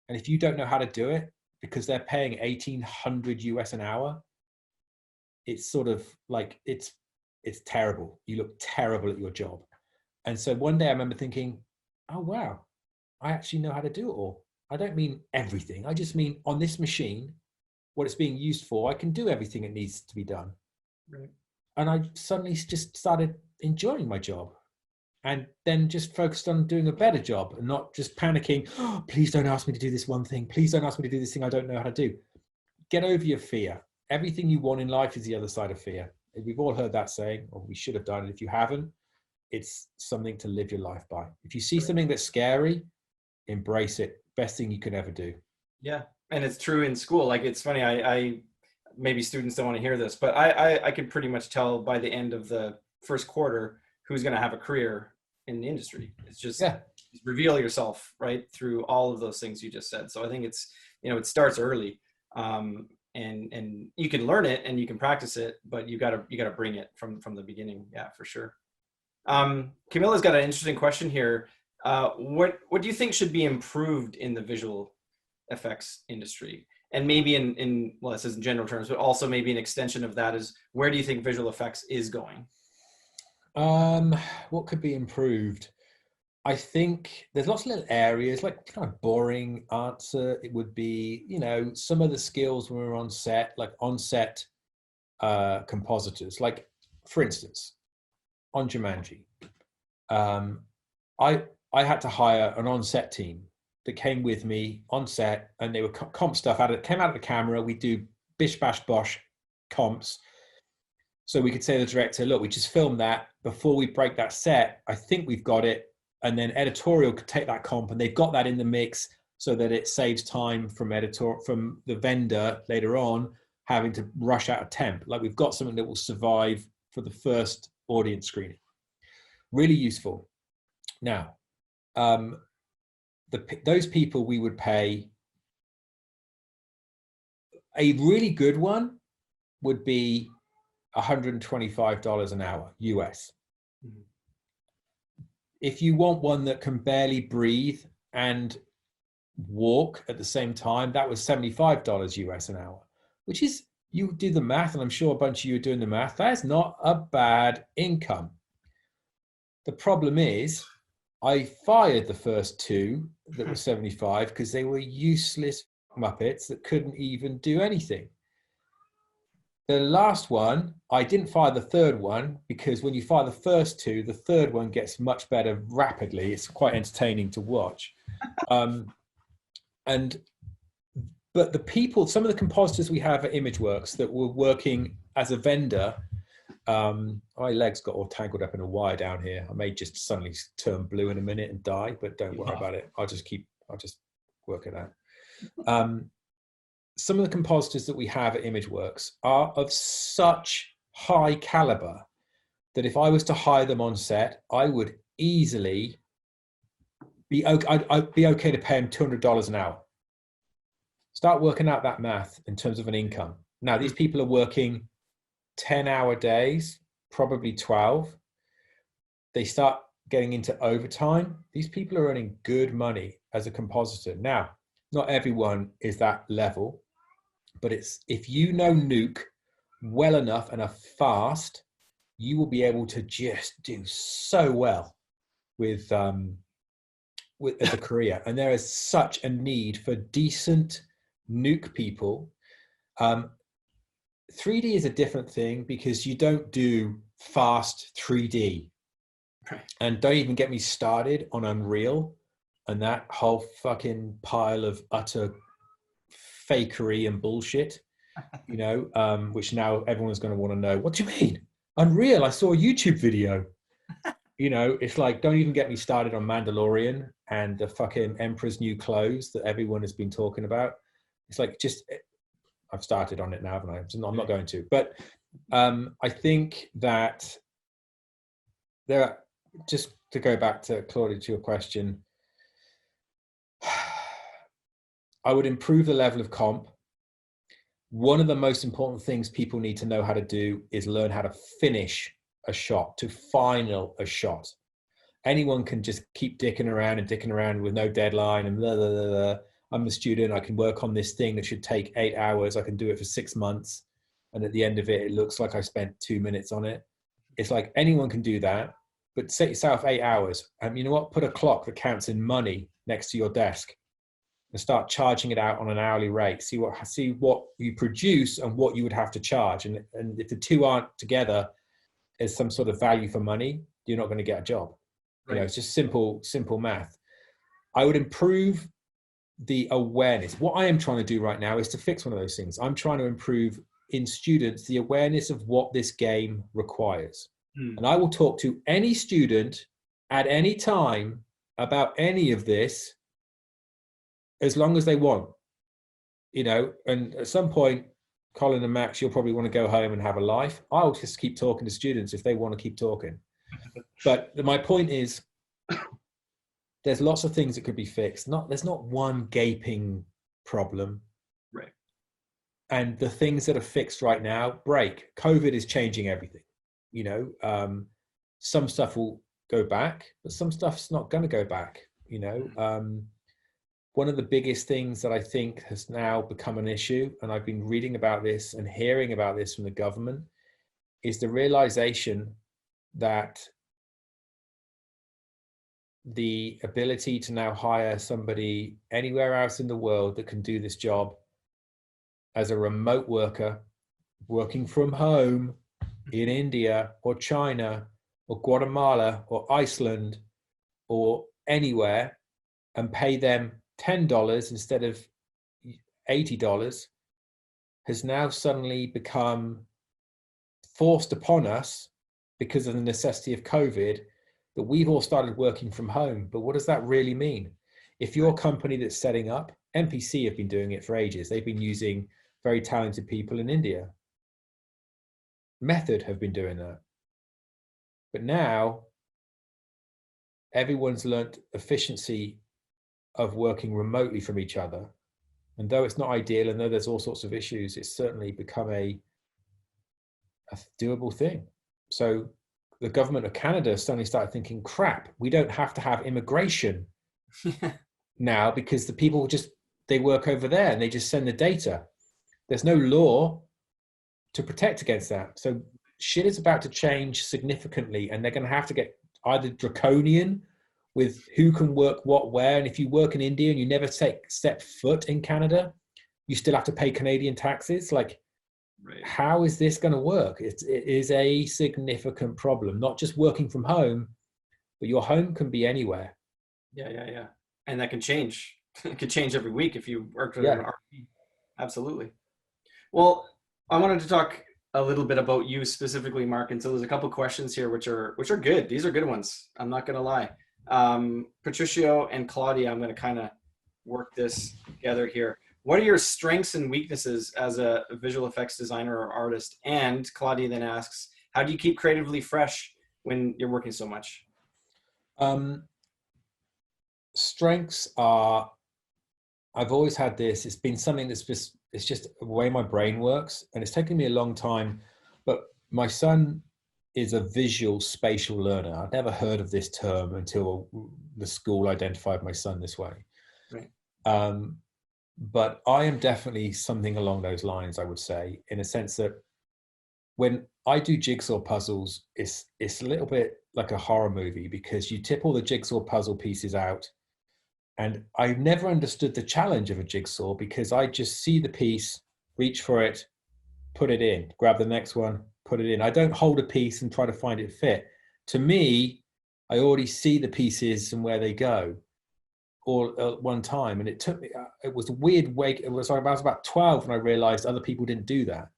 And if you don't know how to do it, because they're paying 1,800 US an hour, it's sort of like, it's terrible. You look terrible at your job. And so one day I remember thinking, oh, wow, I actually know how to do it all. I don't mean everything. I just mean on this machine, what it's being used for, I can do everything it needs to be done. Right. And I suddenly just started enjoying my job, and then just focused on doing a better job and not just panicking. Oh, please don't ask me to do this one thing. Please don't ask me to do this thing I don't know how to do. Get over your fear. Everything you want in life is the other side of fear. We've all heard that saying, or we should have done it. If you haven't, it's something to live your life by. If you see something that's scary, embrace it. Best thing you can ever do. Yeah, and it's true in school. Like, it's funny, I maybe students don't want to hear this, but I could pretty much tell by the end of the first quarter who's going to have a career in the industry. It's just, Yeah. reveal yourself, right, through all of those things you just said. So I think it's, it starts early, and you can learn it and you can practice it, but you gotta bring it from the beginning. Yeah, for sure. Camilla's got an interesting question here. What do you think should be improved in the visual effects industry? And maybe in well, this is in general terms, but also maybe an extension of that is, where do you think visual effects is going? What could be improved? I think there's lots of little areas, like kind of boring answer. It would be, some of the skills when we're on set, like on-set compositors. Like, for instance, on Jumanji, I had to hire an on-set team that came with me on set, and they were comp stuff came out of the camera. We do bish bash bosh comps. So we could say to the director, look, we just filmed that before we break that set. I think we've got it. And then editorial could take that comp, and they've got that in the mix so that it saves time from the vendor later on having to rush out a temp. Like, we've got something that will survive for the first audience screening. Really useful. Now, those people we would pay. A really good one would be $125 an hour US. Mm-hmm. If you want one that can barely breathe and walk at the same time, that was $75 US an hour, which is, you do the math, and I'm sure a bunch of you are doing the math, that's not a bad income. The problem is, I fired the first two that were 75 because they were useless Muppets that couldn't even do anything. The last one, I didn't fire the third one because when you fire the first two, the third one gets much better rapidly. It's quite entertaining to watch. But the people, some of the compositors we have at Imageworks that were working as a vendor, my legs got all tangled up in a wire down here. I may just suddenly turn blue in a minute and die, but don't worry about it. I'll just work it out. Some of the compositors that we have at Imageworks are of such high caliber that if I was to hire them on set, I would easily be okay. I'd be okay to pay them $200 an hour. Start working out that math in terms of an income. Now, these people are working 10-hour days, probably 12. They start getting into overtime. These people are earning good money as a compositor. Now, not everyone is that level, but if you know Nuke well enough and are fast, you will be able to just do so well with as a career. And there is such a need for decent Nuke people. 3D is a different thing because you don't do fast 3D. Right. And don't even get me started on Unreal and that whole fucking pile of utter fakery and bullshit, which now everyone's going to want to know, what do you mean? Unreal, I saw a YouTube video. It's like, don't even get me started on Mandalorian and the fucking Emperor's New Clothes that everyone has been talking about. It's like, I've started on it now, haven't I? So I'm not going to. But I think that just to go back to Claudia, to your question, I would improve the level of comp. One of the most important things people need to know how to do is learn how to finish a shot, to final a shot. Anyone can just keep dicking around with no deadline and blah, blah, blah, blah. I'm a student, I can work on this thing that should take 8 hours. I can do it for 6 months. And at the end of it, it looks like I spent 2 minutes on it. It's like anyone can do that, but set yourself 8 hours. And you know what? Put a clock that counts in money next to your desk and start charging it out on an hourly rate. See what you produce and what you would have to charge. And if the two aren't together as some sort of value for money, you're not going to get a job. Right. It's just simple math. I would improve the awareness. What I am trying to do right now is to fix one of those things. I'm trying to improve in students the awareness of what this game requires. And I will talk to any student at any time about any of this as long as they want, you know. And at some point, Colin and Max, you'll probably want to go home and have a life. I'll just keep talking to students if they want to keep talking. But my point is, there's lots of things that could be fixed. There's not one gaping problem. Right. And the things that are fixed right now break. COVID is changing everything. You know, some stuff will go back, but some stuff's not going to go back. You know, one of the biggest things that I think has now become an issue, and I've been reading about this and hearing about this from the government, is the realization that the ability to now hire somebody anywhere else in the world that can do this job as a remote worker, working from home in India or China or Guatemala or Iceland or anywhere, and pay them $10 instead of $80 has now suddenly become forced upon us because of the necessity of COVID, that we've all started working from home. But what does that really mean? If your company that's setting up, NPC have been doing it for ages. They've been using very talented people in India. Method have been doing that. But now everyone's learnt efficiency of working remotely from each other. And though it's not ideal, and though there's all sorts of issues, it's certainly become a doable thing. So the government of Canada suddenly started thinking, crap, we don't have to have immigration now, because the people they work over there and they just send the data. There's no law to protect against that. So shit is about to change significantly, and they're going to have to get either draconian with who can work what where. And if you work in India and you never step foot in Canada, you still have to pay Canadian taxes. Like, right. How is this going to work? It is a significant problem, not just working from home, but your home can be anywhere. Yeah. And that can change. It could change every week if you work with an RP. Absolutely. Well, I wanted to talk a little bit about you specifically, Mark. And so there's a couple of questions here, which are good. These are good ones. I'm not going to lie. Patricio and Claudia, I'm going to kind of work this together here. What are your strengths and weaknesses as a visual effects designer or artist? And Claudia then asks, how do you keep creatively fresh when you're working so much? Strengths are, I've always had this. It's been something that's it's just the way my brain works, and it's taken me a long time. But my son is a visual spatial learner. I'd never heard of this term until the school identified my son this way. Right. But I am definitely something along those lines, I would say, in a sense that when I do jigsaw puzzles, it's a little bit like a horror movie, because you tip all the jigsaw puzzle pieces out. And I've never understood the challenge of a jigsaw, because I just see the piece, reach for it, put it in, grab the next one, put it in. I don't hold a piece and try to find it fit. To me, I already see the pieces and where they go all at one time. And it took me, it was a weird way. I was about 12 when I realized other people didn't do that.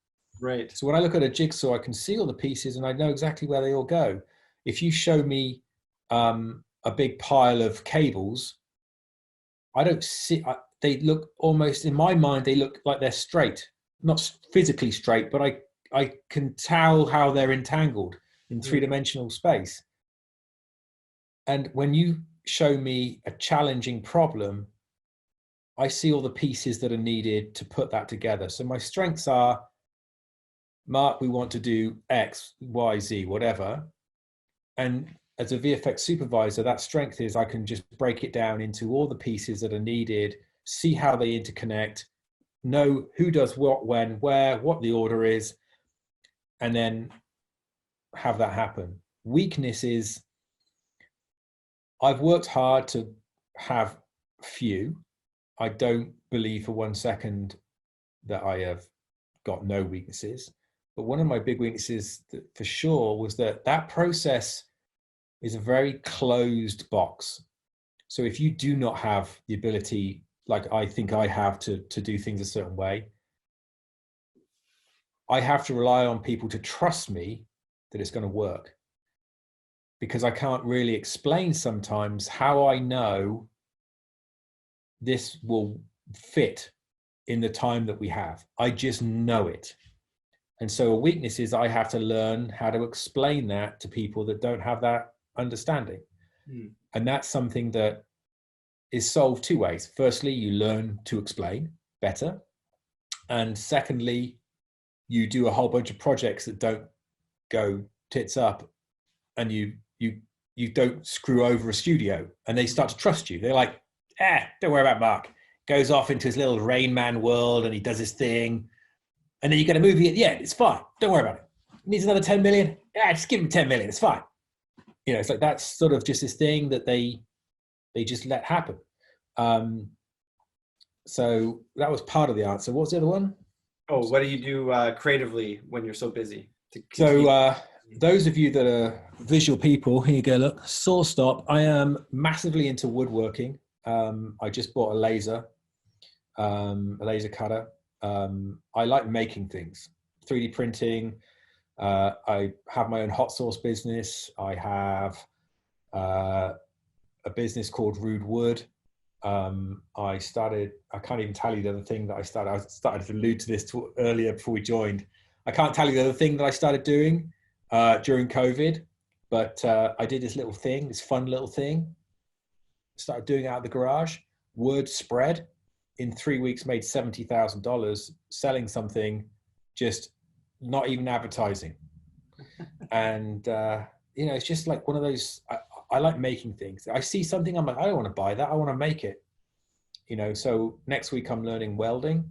Right. So when I look at a jigsaw, I can see all the pieces and I know exactly where they all go. If you show me a big pile of cables, I don't see, they look almost, in my mind, they look like they're straight, not physically straight, but I can tell how they're entangled in three-dimensional space. And when you show me a challenging problem, I see all the pieces that are needed to put that together. So my strengths are, Mark, we want to do X, Y, Z, whatever. And as a VFX supervisor, that strength is I can just break it down into all the pieces that are needed, see how they interconnect, know who does what, when, where, what the order is, and then have that happen. Weakness is I've worked hard to have few. I don't believe for 1 second that I have got no weaknesses. But one of my big weaknesses for sure was that process is a very closed box. So if you do not have the ability, like I think I have, to do things a certain way, I have to rely on people to trust me that it's going to work. because I can't really explain sometimes how I know this will fit in the time that we have. I just know it. And so a weakness is I have to learn how to explain that to people that don't have that understanding. And that's something that is solved two ways. Firstly, you learn to explain better. And secondly, you do a whole bunch of projects that don't go tits up, and you don't screw over a studio, and they start to trust you. They're like, don't worry about Mark. Goes off into his little Rain Man world and he does his thing. And then you get a movie at the end. It's fine. Don't worry about it. Needs another 10 million. Yeah, just give him 10 million. It's fine. You know, it's like that's sort of just this thing that they just let happen. So that was part of the answer. What was the other one? Oh, what do you do creatively when you're so busy? So those of you that are visual people, here you go, look, saw stop. I am massively into woodworking. I just bought a laser cutter. I like making things, 3D printing. I have my own hot sauce business. I have a business called Rude Wood. I can't even tell you the other thing that I started to allude to this earlier before we joined. I can't tell you the other thing that I started doing during COVID, but I did this little thing, this fun little thing. Started doing it out of the garage. Word spread. In 3 weeks, made $70,000 selling something, just not even advertising. And you know, it's just like one of those. I like making things. I see something, I'm like, I don't want to buy that. I want to make it. You know. So next week I'm learning welding.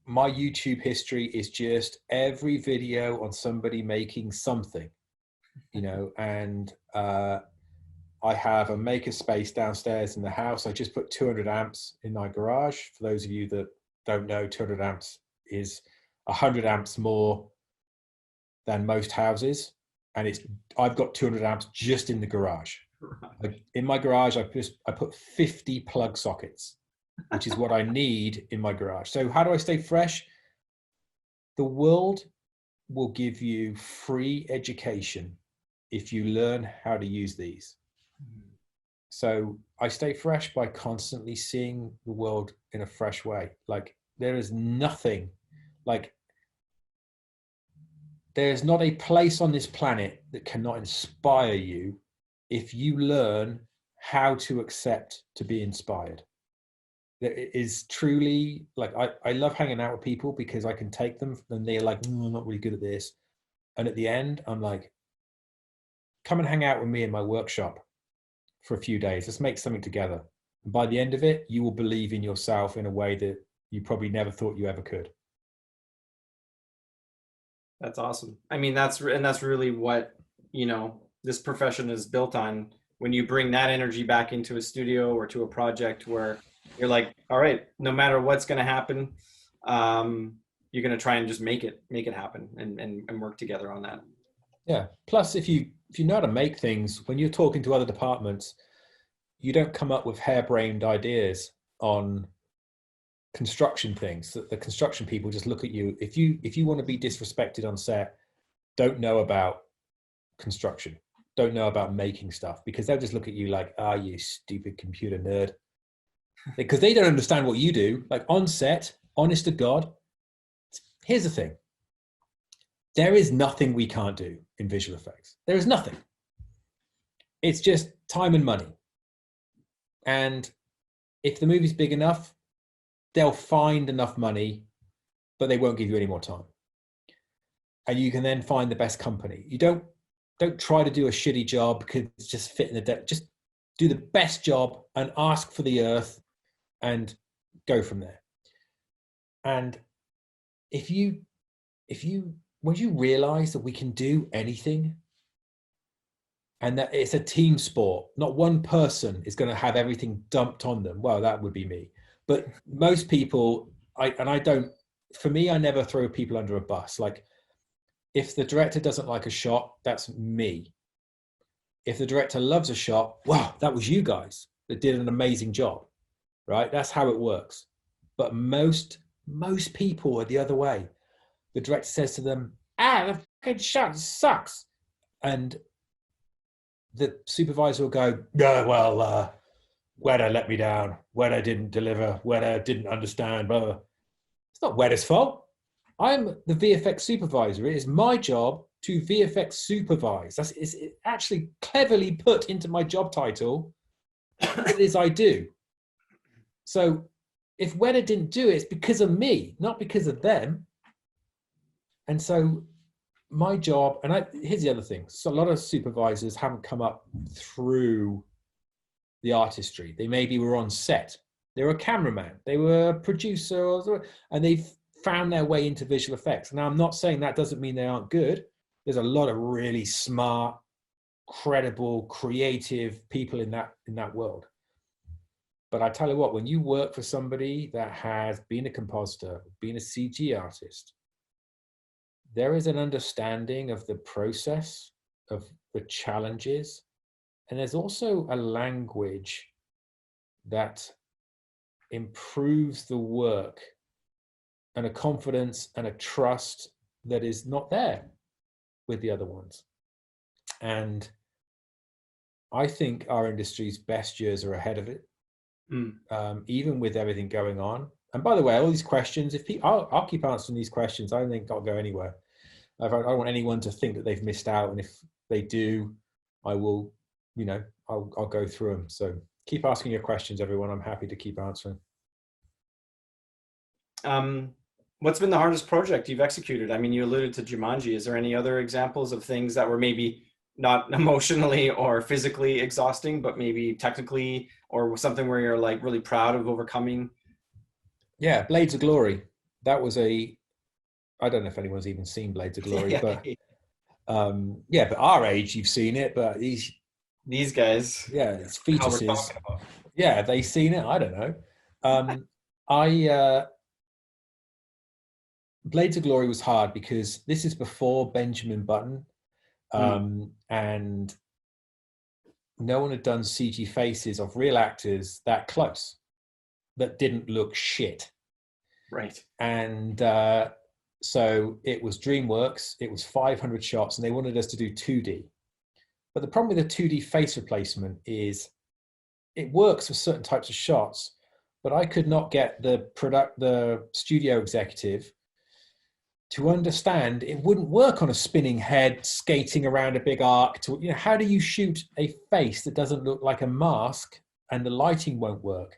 My YouTube history is just every video on somebody making something. You know, and I have a maker space downstairs in the house. I just put 200 amps in my garage. For those of you that don't know, 200 amps is 100 amps more than most houses. And I've got 200 amps just in the garage. In my garage, I put 50 plug sockets, which is what I need in my garage. So how do I stay fresh? The world will give you free education if you learn how to use these. So I stay fresh by constantly seeing the world in a fresh way. Like there is nothing, like there's not a place on this planet that cannot inspire you if you learn how to accept to be inspired. It is truly like, I love hanging out with people because I can take them and they're like, no, I'm not really good at this. And at the end, I'm like, come and hang out with me in my workshop for a few days. Let's make something together. And by the end of it, you will believe in yourself in a way that you probably never thought you ever could. That's awesome. I mean, that's really what, you know, this profession is built on. When you bring that energy back into a studio or to a project where you're like, all right, no matter what's going to happen, you're going to try and just make it happen and work together on that. Yeah. Plus, if you know how to make things, when you're talking to other departments, you don't come up with harebrained ideas on construction things. The construction people just look at you. If you want to be disrespected on set, don't know about construction, don't know about making stuff, because they'll just look at you like, you stupid computer nerd. Because they don't understand what you do. Like on set, honest to God, here's the thing. There is nothing we can't do in visual effects. There is nothing. It's just time and money. And if the movie's big enough, they'll find enough money, but they won't give you any more time. And you can then find the best company. You don't try to do a shitty job because it's just fit in the deck. Just do the best job and ask for the earth and go from there. And when you realize that we can do anything and that it's a team sport, not one person is going to have everything dumped on them. Well, that would be me. But most people, I never throw people under a bus. Like if the director doesn't like a shot, that's me. If the director loves a shot, wow, that was you guys that did an amazing job, right? That's how it works. But most people are the other way. The director says to them, the fucking shot sucks. And the supervisor will go, no, well, Weta let me down. Weta didn't deliver. Weta didn't understand. Blah, blah. It's not Weta's fault. I'm the VFX supervisor. It is my job to VFX supervise. It's actually cleverly put into my job title what it is I do. So if Weta didn't do it, it's because of me, not because of them. And so my job, and here's the other thing. So a lot of supervisors haven't come up through the artistry. They maybe were on set. They were a cameraman. They were a producer, and they've found their way into visual effects. Now, I'm not saying that doesn't mean they aren't good. There's a lot of really smart, credible, creative people in that world. But I tell you what, when you work for somebody that has been a compositor, been a CG artist, there is an understanding of the process, of the challenges, and there's also a language that improves the work and a confidence and a trust that is not there with the other ones. And I think our industry's best years are ahead of it, even with everything going on. And by the way, all these questions, I'll keep answering these questions. I don't think I'll go anywhere. I don't want anyone to think that they've missed out. And if they do, I will, I'll go through them. So keep asking your questions, everyone. I'm happy to keep answering. What's been the hardest project you've executed? I mean, you alluded to Jumanji. Is there any other examples of things that were maybe not emotionally or physically exhausting, but maybe technically, or something where you're like really proud of overcoming? Yeah, Blades of Glory. That was I don't know if anyone's even seen Blades of Glory, but but our age, you've seen it, but these guys, it's fetuses. Yeah, they seen it. I don't know. Blades of Glory was hard because this is before Benjamin Button, and no one had done CG faces of real actors that close, that didn't look shit. Right. And so it was DreamWorks, it was 500 shots, and they wanted us to do 2D. But the problem with a 2D face replacement is it works for certain types of shots, but I could not get the studio executive to understand it wouldn't work on a spinning head skating around a big arc. How do you shoot a face that doesn't look like a mask and the lighting won't work?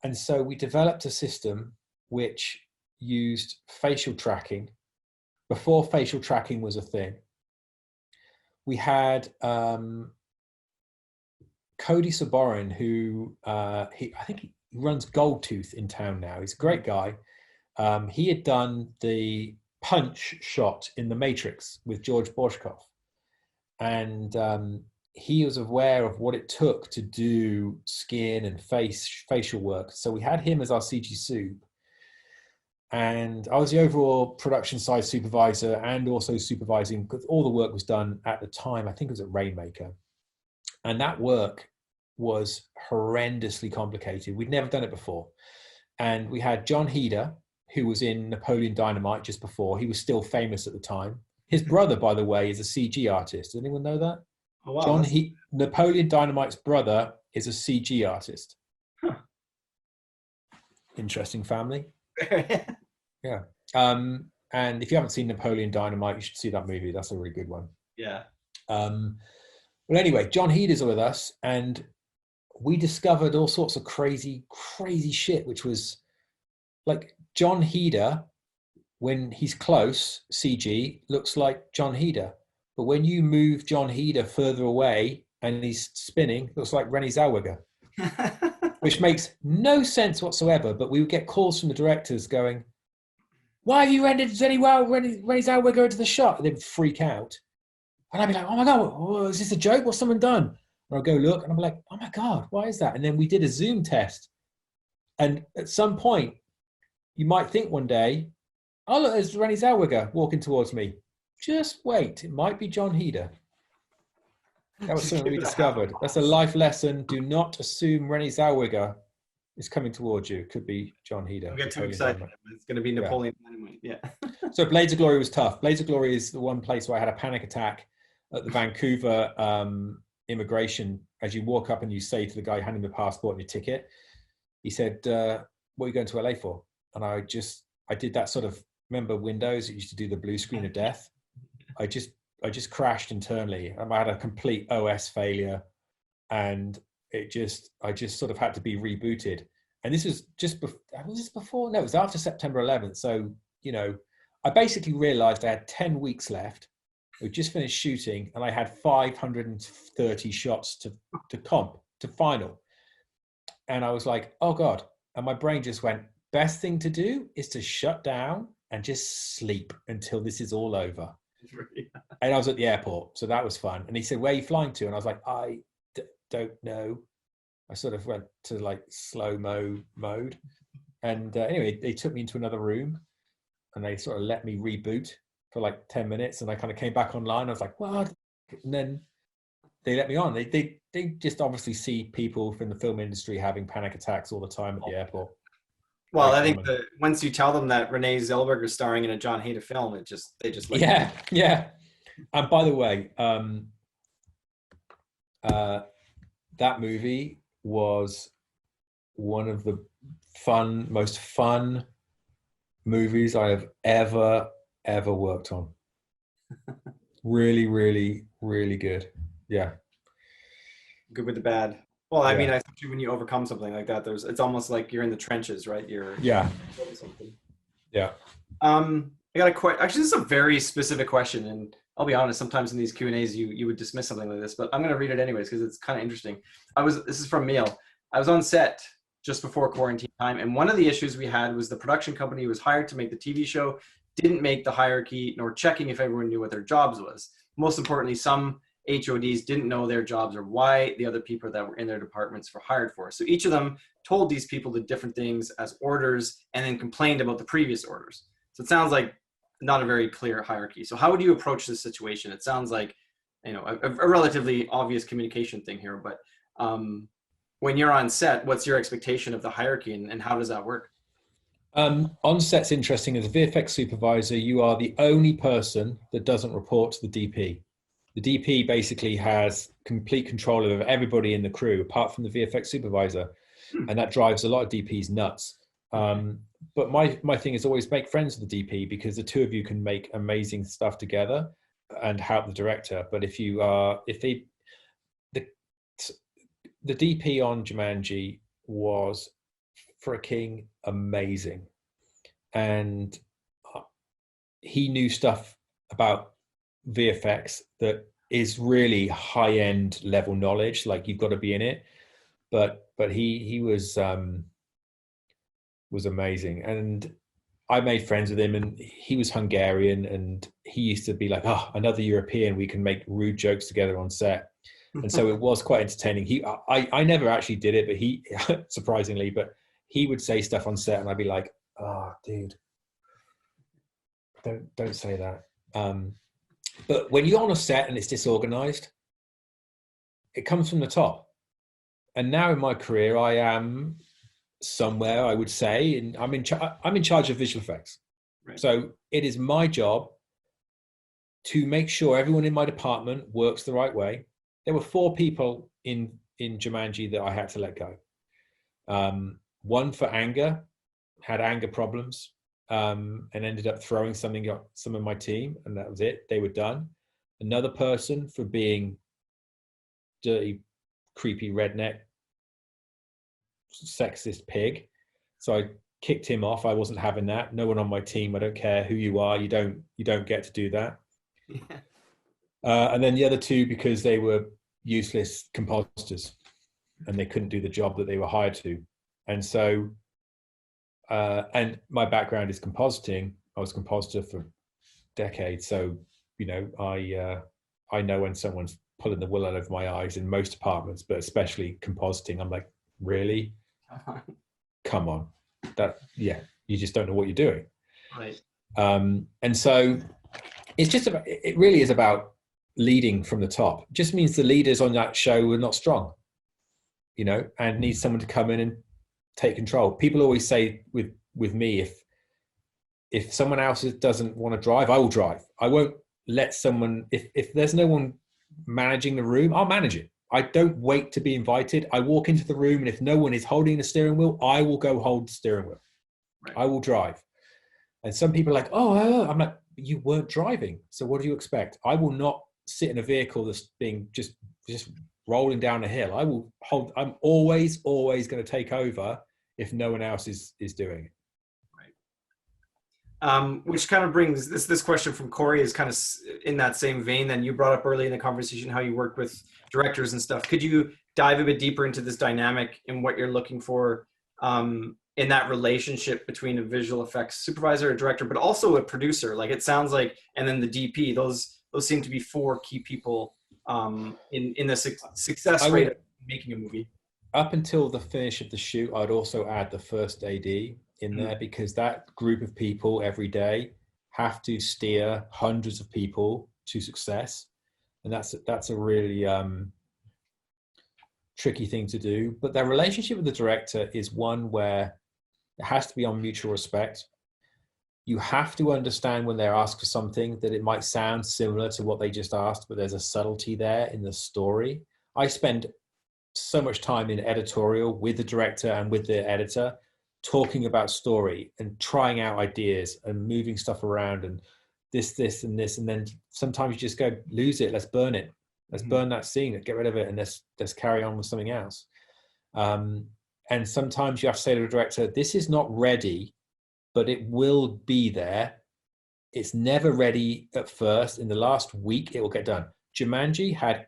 And so we developed a system which used facial tracking before facial tracking was a thing. We had Cody Saborin, who I think he runs Goldtooth in town now. He's a great guy. He had done the punch shot in The Matrix with George Borshkov. And he was aware of what it took to do skin and facial work. So we had him as our CG soup. And I was the overall production side supervisor and also supervising, because all the work was done at the time, I think it was at Rainmaker. And that work was horrendously complicated. We'd never done it before. And we had John Heder, who was in Napoleon Dynamite just before. He was still famous at the time. His brother, by the way, is a CG artist. Does anyone know that? Oh, wow. Napoleon Dynamite's brother is a CG artist. Huh. Interesting family. Yeah. And if you haven't seen Napoleon Dynamite, you should see that movie. That's a really good one. Yeah. Well, anyway, John Eder's with us, and we discovered all sorts of crazy shit, which was like John Heder, when he's close, CG, looks like John Heder. But when you move John Heder further away and he's spinning, looks like Rennie Zellweger, which makes no sense whatsoever. But we would get calls from the directors going, why have you rendered Rennie Zellweger into the shot? And they'd freak out. And I'd be like, oh my God, is this a joke? What's someone done? And I'll go look and I'm like, oh my God, why is that? And then we did a Zoom test. And at some point, you might think one day, oh, look, there's Rennie Zellweger walking towards me. Just wait, it might be John Heder. That was something we discovered. That's a life lesson. Do not assume Rennie Zellweger It's coming towards you. It could be John Heder. Don't get too Napoleon excited. Dynamite. It's going to be Napoleon Dynamite. Yeah. So Blades of Glory was tough. Blades of Glory is the one place where I had a panic attack at the Vancouver immigration. As you walk up and you say to the guy handing the passport and your ticket, he said, what are you going to LA for? And I did that sort of, remember Windows, it used to do the blue screen of death. I just crashed internally. I had a complete OS failure, and I just sort of had to be rebooted. And this was was this before? No, it was after September 11th. So, you know, I basically realized I had 10 weeks left. We just finished shooting and I had 530 shots to final. And I was like, oh God. And my brain just went, best thing to do is to shut down and just sleep until this is all over. And I was at the airport, so that was fun. And he said, where are you flying to? And I was like, I don't know. I sort of went to like slow-mo mode. And anyway, they took me into another room and they sort of let me reboot for like 10 minutes. And I kind of came back online. I was like, what? And then they let me on. They just obviously see people from the film industry having panic attacks all the time at the airport. Well, I think that once you tell them that Renee Zellweger is starring in a John Heder film, they just like yeah. And by the way, that movie was one of the most fun movies I have ever worked on. Really, really, really good. Yeah. Good with the bad. Well, I mean, especially when you overcome something like that, it's almost like you're in the trenches, right? Yeah. I got a question. Actually, this is a very specific question, and I'll be honest. Sometimes in these Q&As, you would dismiss something like this, but I'm going to read it anyways because it's kind of interesting. This is from Meal. I was on set just before quarantine time, and one of the issues we had was the production company who was hired to make the TV show didn't make the hierarchy nor checking if everyone knew what their jobs was. Most importantly, some HODs didn't know their jobs or why the other people that were in their departments were hired for. So each of them told these people the different things as orders and then complained about the previous orders. So it sounds like not a very clear hierarchy. So how would you approach this situation? It sounds like, you know, a relatively obvious communication thing here, but when you're on set, what's your expectation of the hierarchy and how does that work? On set's interesting. As a VFX supervisor, you are the only person that doesn't report to the DP. The DP basically has complete control of everybody in the crew, apart from the VFX supervisor. And that drives a lot of DPs nuts. But my thing is always make friends with the DP because the two of you can make amazing stuff together and help the director. But the DP on Jumanji was freaking amazing. And he knew stuff about VFX that is really high-end level knowledge, like you've got to be in it, but he was amazing. And I made friends with him, and he was Hungarian, and he used to be like, oh, another European, we can make rude jokes together on set. And so it was quite entertaining. I never actually did it, but he surprisingly, but he would say stuff on set and I'd be like, oh dude, don't say that. But when you're on a set and it's disorganized, it comes from the top. And now in my career, I am somewhere, I would say, and I'm in charge of visual effects. Right. So it is my job to make sure everyone in my department works the right way. There were 4 people in Jumanji that I had to let go. One for anger, had anger problems. And ended up throwing something at some of my team, and that was it. They were done. Another person for being dirty, creepy redneck, sexist pig. So I kicked him off. I wasn't having that. No one on my team. I don't care who you are. You don't get to do that. And then the other 2 because they were useless compositors, and they couldn't do the job that they were hired to. And so. And my background is compositing. I was a compositor for decades. So, you know, I know when someone's pulling the wool out of my eyes in most departments, but especially compositing. I'm like, really? Come on. You just don't know what you're doing. Right. And so it really is about leading from the top. It just means the leaders on that show were not strong, you know, and need someone to come in and take control. People always say with me, if someone else doesn't want to drive, I will drive. I won't let someone, if there's no one managing the room, I'll manage it. I don't wait to be invited. I walk into the room, and if no one is holding the steering wheel, I will go hold the steering wheel. Right. I will drive. And some people are like, oh, I'm like, you weren't driving. So what do you expect? I will not sit in a vehicle that's being just rolling down a hill. I will hold, I'm always going to take over if no one else is doing it. Which kind of brings this question from Corey is kind of in that same vein. Then you brought up early in the conversation how you work with directors and stuff. Could you dive a bit deeper into this dynamic and what you're looking for in that relationship between a visual effects supervisor, a director, but also a producer? Like it sounds like, and then the DP. Those seem to be four key people in the success rate of making a movie. Up until the finish of the shoot, I'd also add the first AD in there, because that group of people every day have to steer hundreds of people to success, and that's a really tricky thing to do. But their relationship with the director is one where it has to be on mutual respect. You have to understand when they're asked for something that it might sound similar to what they just asked, but there's a subtlety there in the story. I spend so much time in editorial with the director and with the editor, talking about story and trying out ideas and moving stuff around and this and this, and then sometimes you just go, lose it, let's burn it, let's burn that scene, get rid of it, and let's carry on with something else. And sometimes you have to say to the director, this is not ready, but it will be there. It's never ready at first. In the last week it will get done. Jumanji had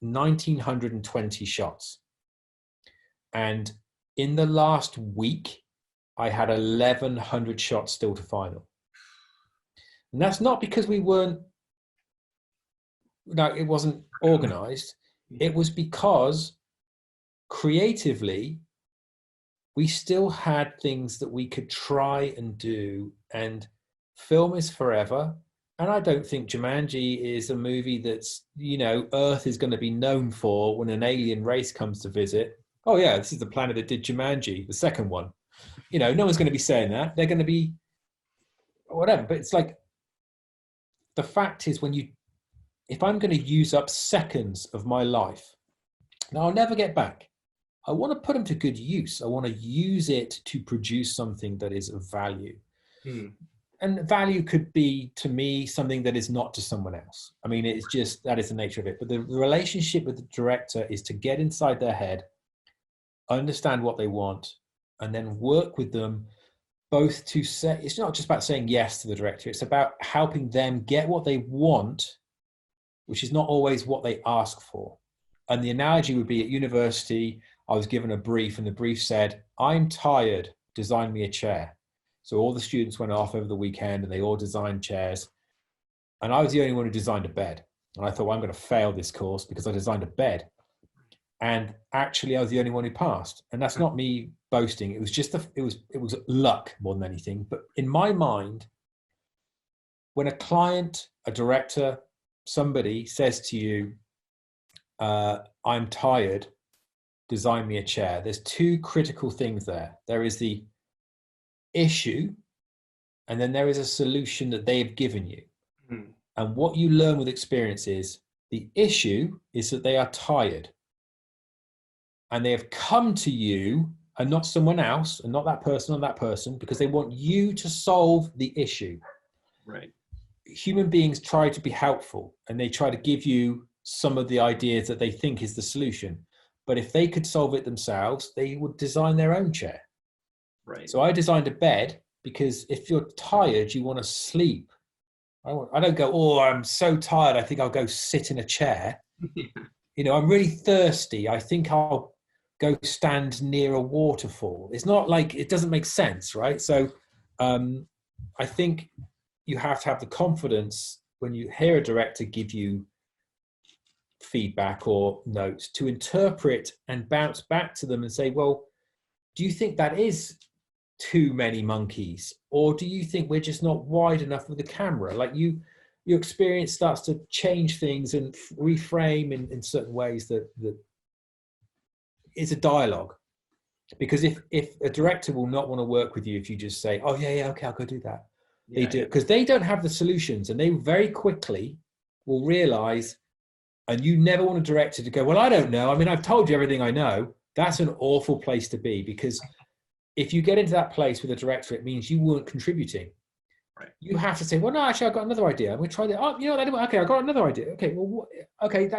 1920 shots, and in the last week I had 1,100 shots still to final. And that's not because it wasn't organized. It was because creatively, we still had things that we could try and do, and film is forever. And I don't think Jumanji is a movie that's, Earth is going to be known for when an alien race comes to visit. Oh yeah, this is the planet that did Jumanji, the second one. No one's going to be saying that. They're going to be whatever. But it's like, the fact is, if I'm going to use up seconds of my life, now I'll never get back. I want to put them to good use. I want to use it to produce something that is of value. And value could be, to me, something that is not to someone else. I mean, it's just, that is the nature of it. But the relationship with the director is to get inside their head, understand what they want, and then work with them both to say, it's not just about saying yes to the director, it's about helping them get what they want, which is not always what they ask for. And the analogy would be, at university, I was given a brief, and the brief said, I'm tired, design me a chair. So all the students went off over the weekend and they all designed chairs. And I was the only one who designed a bed. And I thought, well, I'm going to fail this course because I designed a bed. And actually I was the only one who passed. And that's not me boasting. It was just, it was luck more than anything. But in my mind, when a client, a director, somebody says to you, I'm tired, design me a chair, there's two critical things there. There is the issue, and then there is a solution that they've given you. And what you learn with experience is, the issue is that they are tired. And they have come to you, and not someone else, and not that person or that person, because they want you to solve the issue. Right. Human beings try to be helpful, and they try to give you some of the ideas that they think is the solution. But if they could solve it themselves, they would design their own chair. Right. So I designed a bed because if you're tired, you want to sleep. I don't go, oh, I'm so tired, I think I'll go sit in a chair. I'm really thirsty, I think I'll go stand near a waterfall. It's not like, it doesn't make sense, right? So I think you have to have the confidence when you hear a director give you feedback or notes to interpret and bounce back to them and say, well, do you think that is too many monkeys, or do you think we're just not wide enough with the camera? Like your experience starts to change things and reframe in certain ways that is a dialogue. Because if a director will not want to work with you if you just say, oh yeah, okay, I'll go do that. They do, because they don't have the solutions, and they very quickly will realize, and you never want a director to go, well, I don't know. I mean, I've told you everything I know. That's an awful place to be, because if you get into that place with a director, it means you weren't contributing. Right. You have to say, well, no, actually, I've got another idea. I'm going to try that. Oh, you know, okay, I've got another idea. Okay, well, okay,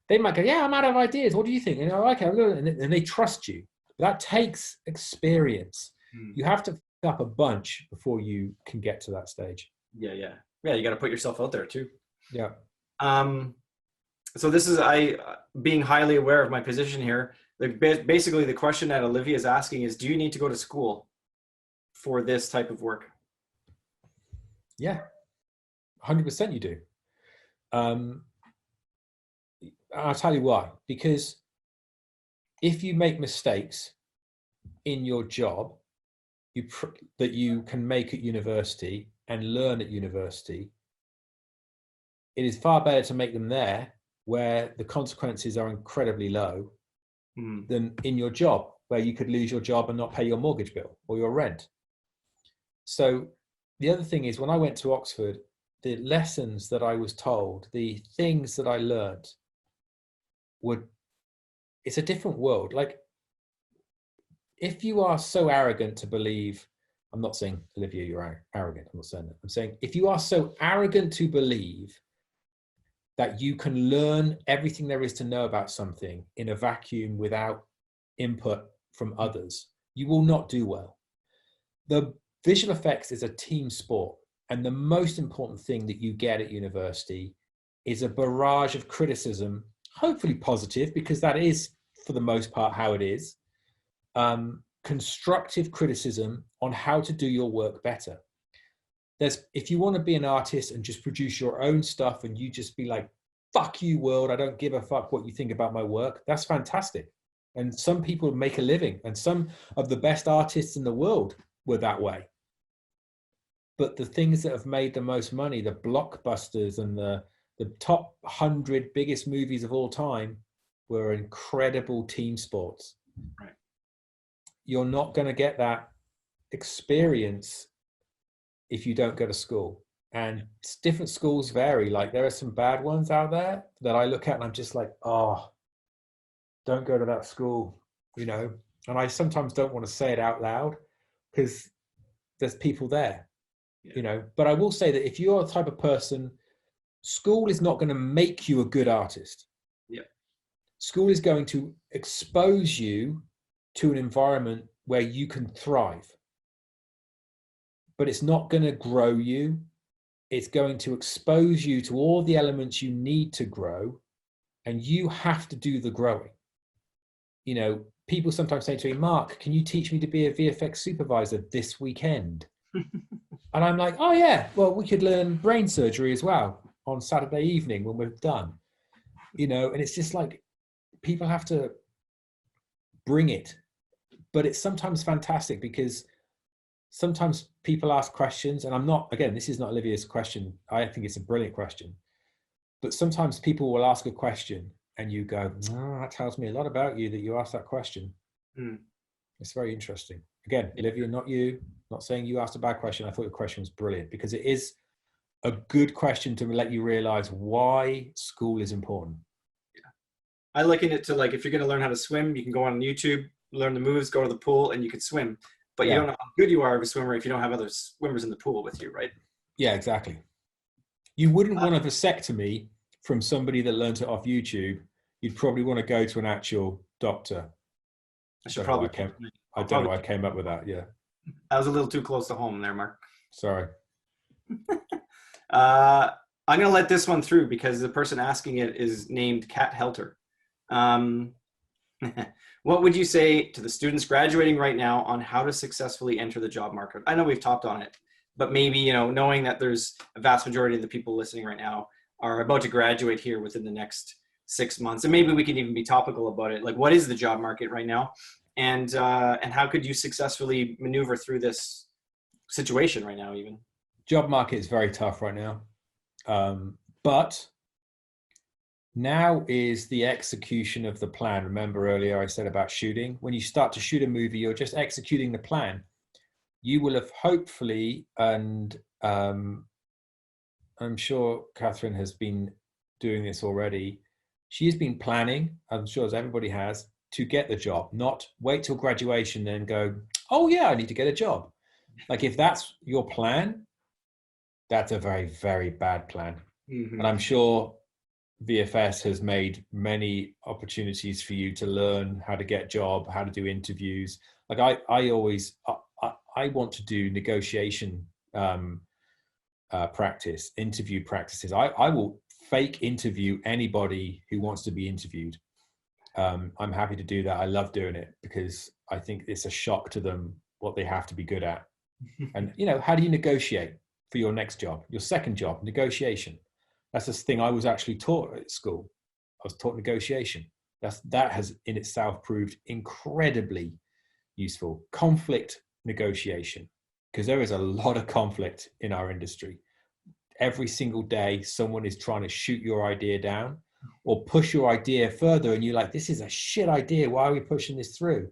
they might go, yeah, I'm out of ideas. What do you think? And you're like, okay, and they trust you. That takes experience. You have to pick up a bunch before you can get to that stage. Yeah. You got to put yourself out there too. Yeah. So this is being highly aware of my position here. Basically, the question that Olivia is asking is, do you need to go to school for this type of work? Yeah, 100% you do. I'll tell you why. Because if you make mistakes in your job that you can make at university and learn at university, it is far better to make them there where the consequences are incredibly low than in your job where you could lose your job and not pay your mortgage bill or your rent. So the other thing is, when I went to Oxford, the lessons that I was told, the things that I learned it's a different world. Like, if you are so arrogant to believe, I'm not saying, Olivia, you're arrogant. I'm not saying that. I'm saying, if you are so arrogant to believe that you can learn everything there is to know about something in a vacuum without input from others, you will not do well. The visual effects is a team sport. And the most important thing that you get at university is a barrage of criticism, hopefully positive, because that is, for the most part, how it is. Constructive criticism on how to do your work better. If you want to be an artist and just produce your own stuff and you just be like, fuck you world, I don't give a fuck what you think about my work, that's fantastic. And some people make a living, and some of the best artists in the world were that way. But the things that have made the most money, the blockbusters and the top 100 biggest movies of all time, were incredible team sports. Right. You're not going to get that experience if you don't go to school. And different schools vary. Like, there are some bad ones out there that I look at and I'm just like, oh, don't go to that school, you know? And I sometimes don't want to say it out loud because there's people there, you know? But I will say that if you're the type of person, school is not going to make you a good artist. Yeah. School is going to expose you to an environment where you can thrive. But it's not going to grow you. It's going to expose you to all the elements you need to grow, and you have to do the growing. You know, people sometimes say to me, Mark, can you teach me to be a VFX supervisor this weekend? And I'm like, oh yeah, well, we could learn brain surgery as well on Saturday evening when we're done. You know, and it's just like, people have to bring it. But it's sometimes fantastic because sometimes people ask questions, and I'm not, again, this is not Olivia's question. I think it's a brilliant question. But sometimes people will ask a question and you go, oh, that tells me a lot about you that you asked that question. It's very interesting. Again, Olivia, not you, not saying you asked a bad question. I thought your question was brilliant because it is a good question to let you realize why school is important. Yeah. I liken it to, like, if you're going to learn how to swim, you can go on YouTube, learn the moves, go to the pool, and you can swim. But you don't know how good you are of a swimmer if you don't have other swimmers in the pool with you, right? Yeah, exactly. You wouldn't want a vasectomy from somebody that learned it off YouTube. You'd probably want to go to an actual doctor. I don't know why I came up with that. Yeah. I was a little too close to home there, Mark. Sorry. I'm going to let this one through because the person asking it is named Kat Helter. What would you say to the students graduating right now on how to successfully enter the job market? I know we've talked on it, but maybe, you know, knowing that there's a vast majority of the people listening right now are about to graduate here within the next 6 months, and maybe we can even be topical about it. Like, what is the job market right now, and how could you successfully maneuver through this situation right now? Even job market is very tough right now, but Now is the execution of the plan. Remember earlier I said about shooting? When you start to shoot a movie, you're just executing the plan. You will have hopefully, and I'm sure Catherine has been doing this already. She has been planning, I'm sure as everybody has, to get the job, not wait till graduation and go, oh yeah, I need to get a job. Like if that's your plan, that's a very, very bad plan. And I'm sure VFS has made many opportunities for you to learn how to get a job, how to do interviews. Like I always, I want to do negotiation practice, interview practices. I will fake interview anybody who wants to be interviewed. I'm happy to do that. I love doing it because I think it's a shock to them what they have to be good at. And, you know, how do you negotiate for your next job, your second job, negotiation? That's this thing I was actually taught at school. I was taught negotiation. That has in itself proved incredibly useful. Conflict negotiation, because there is a lot of conflict in our industry. Every single day, someone is trying to shoot your idea down or push your idea further. And you're like, this is a shit idea. Why are we pushing this through?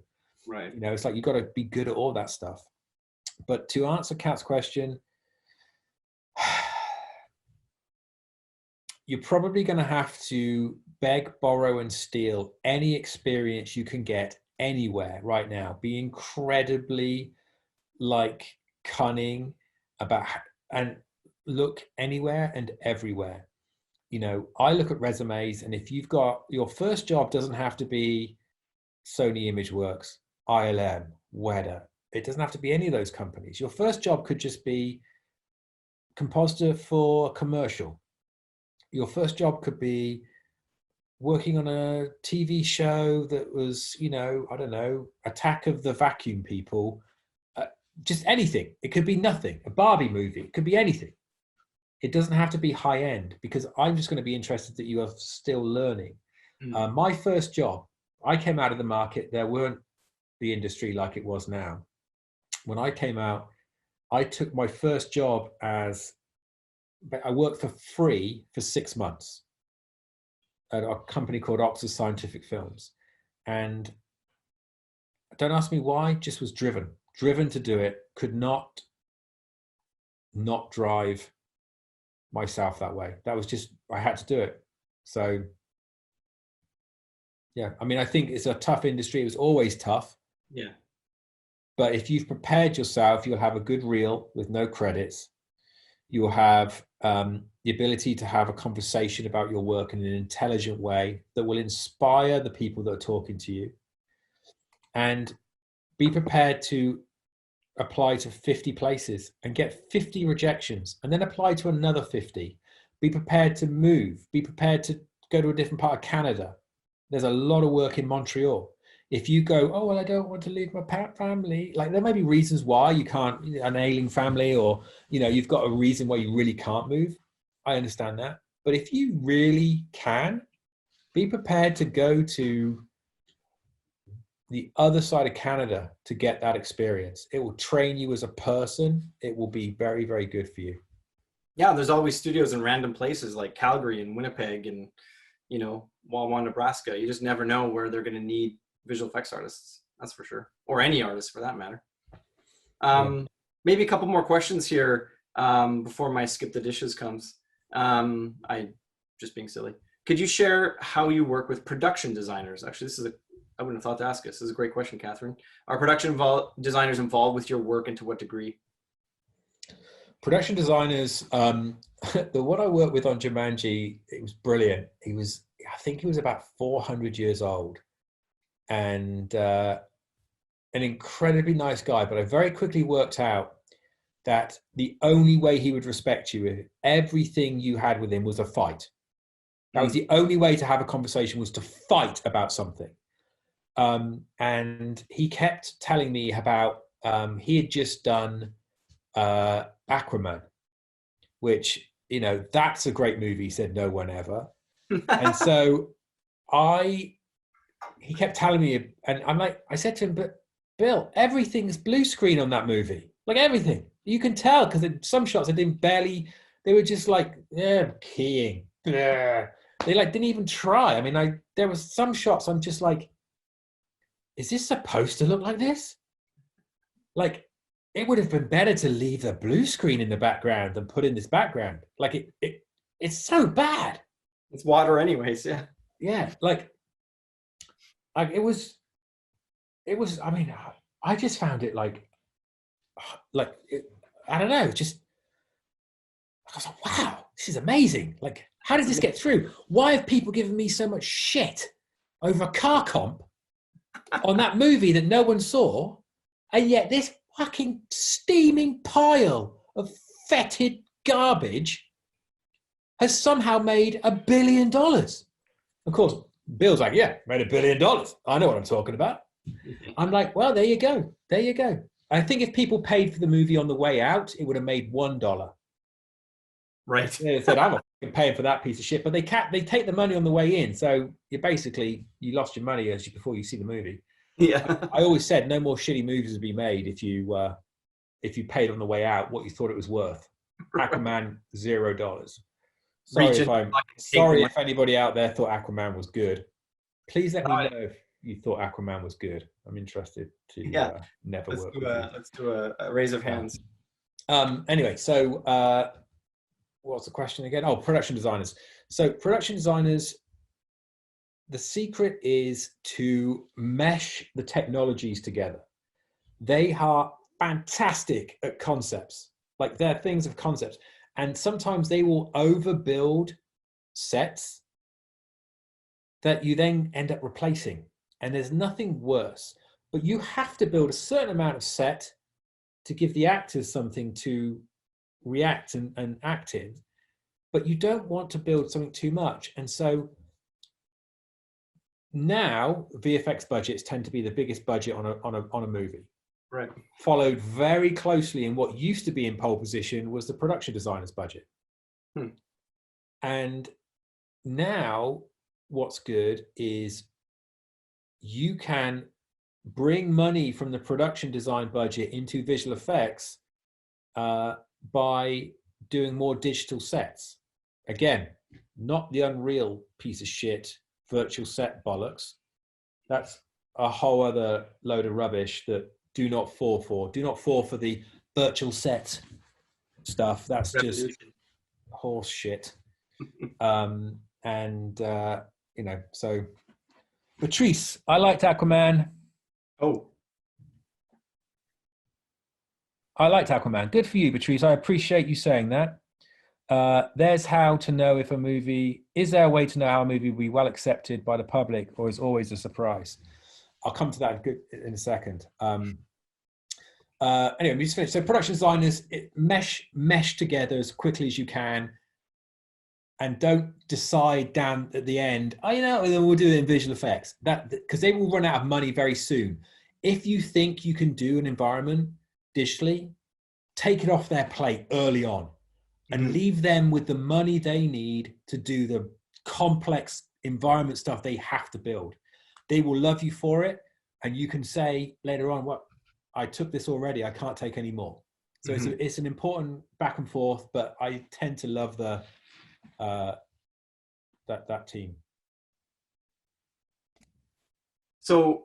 Right. You know, it's like, you've got to be good at all that stuff. But to answer Kat's question, you're probably going to have to beg, borrow, and steal any experience you can get anywhere right now. Be incredibly cunning about, and look anywhere and everywhere. You know, I look at resumes, and if you've got, your first job doesn't have to be Sony Imageworks, ILM, Weta. It doesn't have to be any of those companies. Your first job could just be compositor for a commercial. Your first job could be working on a TV show that was, you know, I don't know, Attack of the Vacuum People, just anything. It could be nothing, a Barbie movie, it could be anything. It doesn't have to be high end, because I'm just going to be interested that you are still learning. My first job, I came out of the market, there weren't the industry like it was now. When I came out, I took my first job as, I worked for free for 6 months at a company called Oxford Scientific Films. And don't ask me why, just was driven to do it, could not drive myself that way. That was just, I had to do it. So yeah, I mean, I think it's a tough industry. It was always tough. Yeah. But if you've prepared yourself, you'll have a good reel with no credits. You'll have the ability to have a conversation about your work in an intelligent way that will inspire the people that are talking to you. And be prepared to apply to 50 places and get 50 rejections, and then apply to another 50. Be prepared to move. Be prepared to go to a different part of Canada. There's a lot of work in Montreal. If you go, oh, well, I don't want to leave my family, like there may be reasons why you can't, an ailing family, or, you know, you've got a reason why you really can't move. I understand that. But if you really can, be prepared to go to the other side of Canada to get that experience. It will train you as a person. It will be very, very good for you. Yeah, there's always studios in random places like Calgary and Winnipeg and, you know, Wawa, Nebraska. You just never know where they're going to need visual effects artists. That's for sure. Or any artist for that matter. Maybe a couple more questions here before my skip the dishes comes. I just being silly. Could you share how you work with production designers? Actually, this is I wouldn't have thought to ask this. This is a great question, Catherine. Are production designers involved with your work, and to what degree? Production designers, the one I worked with on Jumanji, it was brilliant. I think he was about 400 years old, and an incredibly nice guy. But I very quickly worked out that the only way he would respect you, if everything you had with him was a fight. That was the only way to have a conversation, was to fight about something. And he kept telling me about, he had just done Aquaman, which, you know, that's a great movie, he said, no one ever. And so he kept telling me, and I said to him, but Bill, everything's blue screen on that movie, like everything. You can tell, because in some shots they were just like, yeah, keying. Blah. They like didn't even try. I mean, there was some shots I'm just like, is this supposed to look like this? Like, it would have been better to leave the blue screen in the background than put in this background. Like it's so bad. It's water anyways. Yeah. Yeah. Like it was, I mean, I just found it I don't know, just, I was like, wow, this is amazing. Like, how did this get through? Why have people given me so much shit over a car comp on that movie that no one saw? And yet this fucking steaming pile of fetid garbage has somehow made $1 billion. Of course, Bill's like, yeah, made $1 billion. I know what I'm talking about. I'm like, well, there you go. There you go. I think if people paid for the movie on the way out, it would have made $1. Right. They said, I'm not paying for that piece of shit, but they take the money on the way in. So you lost your money before you see the movie. Yeah. I always said no more shitty movies would be made if you paid on the way out what you thought it was worth. Aquaman, $0. Sorry if anybody out there thought Aquaman was good. Please let me know if you thought Aquaman was good. I'm interested to never work with you. Let's do a raise of hands. Anyway, so what's the question again? Oh, production designers. So production designers, the secret is to mesh the technologies together. They are fantastic at concepts. Like, they're things of concepts. And sometimes they will overbuild sets that you then end up replacing. And there's nothing worse. But you have to build a certain amount of set to give the actors something to react and act in. But you don't want to build something too much. And so now VFX budgets tend to be the biggest budget on a movie. Right. Followed very closely in what used to be in pole position was the production designer's budget. And now what's good is you can bring money from the production design budget into visual effects by doing more digital sets. Again, not the Unreal piece of shit virtual set bollocks. That's a whole other load of rubbish that do not fall for. Do not fall for the virtual set stuff. That's just horse shit. So Patrice, I liked Aquaman. Oh. I liked Aquaman. Good for you, Patrice. I appreciate you saying that. There's how to know if a movie, is there a way to know how a movie will be well accepted by the public, or is always a surprise? I'll come to that in a second. Anyway, we just finished. So production designers, mesh together as quickly as you can, and don't decide down at the end, and then we'll do it in visual effects. Because they will run out of money very soon. If you think you can do an environment digitally, take it off their plate early on and leave them with the money they need to do the complex environment stuff they have to build. They will love you for it. And you can say later on, well, I took this already, I can't take any more. So it's an important back and forth, but I tend to love that team. So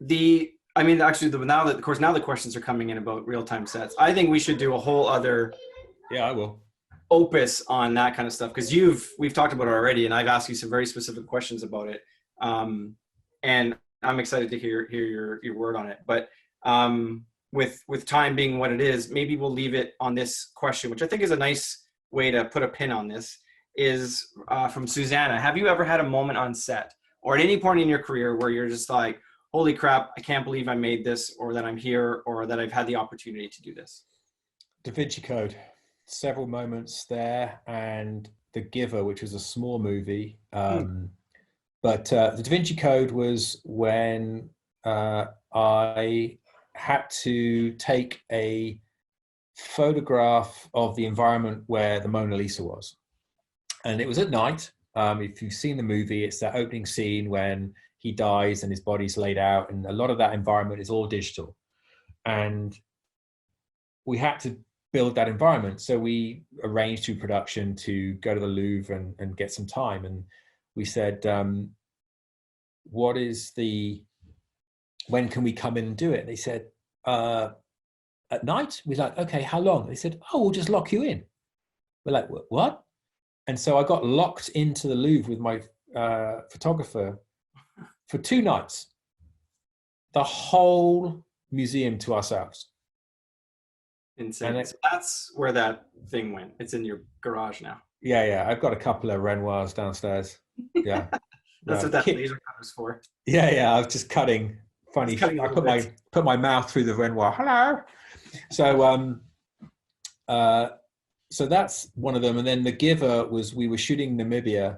now the questions are coming in about real-time sets. I think we should do a whole other I will opus on that kind of stuff, because we've talked about it already, and I've asked you some very specific questions about it, and I'm excited to hear your word on it. But with time being what it is, maybe we'll leave it on this question, which I think is a nice way to put a pin on this. Is from Susanna. Have you ever had a moment on set or at any point in your career where you're just like, holy crap, I can't believe I made this, or that I'm here, or that I've had the opportunity to do this? Da Vinci Code. Several moments there, and The Giver, which was a small movie. But the Da Vinci Code was when I had to take a photograph of the environment where the Mona Lisa was. And it was at night. If you've seen the movie, it's that opening scene when he dies and his body's laid out, and a lot of that environment is all digital. And we had to build that environment. So we arranged through production to go to the Louvre and get some time. And we said, when can we come in and do it? And they said, at night. We're like, okay, how long? They said, oh, we'll just lock you in. We're like, what? And so I got locked into the Louvre with my photographer for 2 nights, the whole museum to ourselves. Insane. So that's where that thing went. It's in your garage now. Yeah. I've got a couple of Renoirs downstairs. Yeah. That's what that laser cutter's for. Yeah. I was just cutting funny. I put my mouth through the Renoir. Hello. So, so that's one of them. And then the giver was, we were shooting Namibia,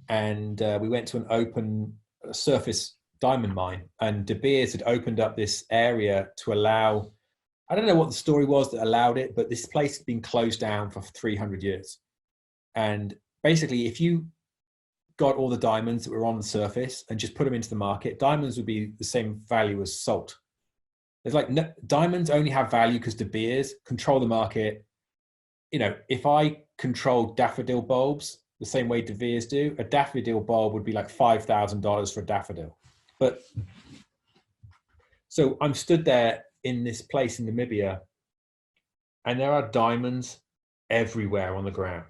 and we went to an open surface diamond mine, and De Beers had opened up this area to allow, I don't know what the story was that allowed it, but this place had been closed down for 300 years. And basically, if you got all the diamonds that were on the surface and just put them into the market, diamonds would be the same value as salt. There's like, no, diamonds only have value because De Beers control the market. You know, if I controlled daffodil bulbs the same way De Beers do, a daffodil bulb would be like $5,000 for a daffodil. But so I'm stood there in this place in Namibia, and there are diamonds everywhere on the ground.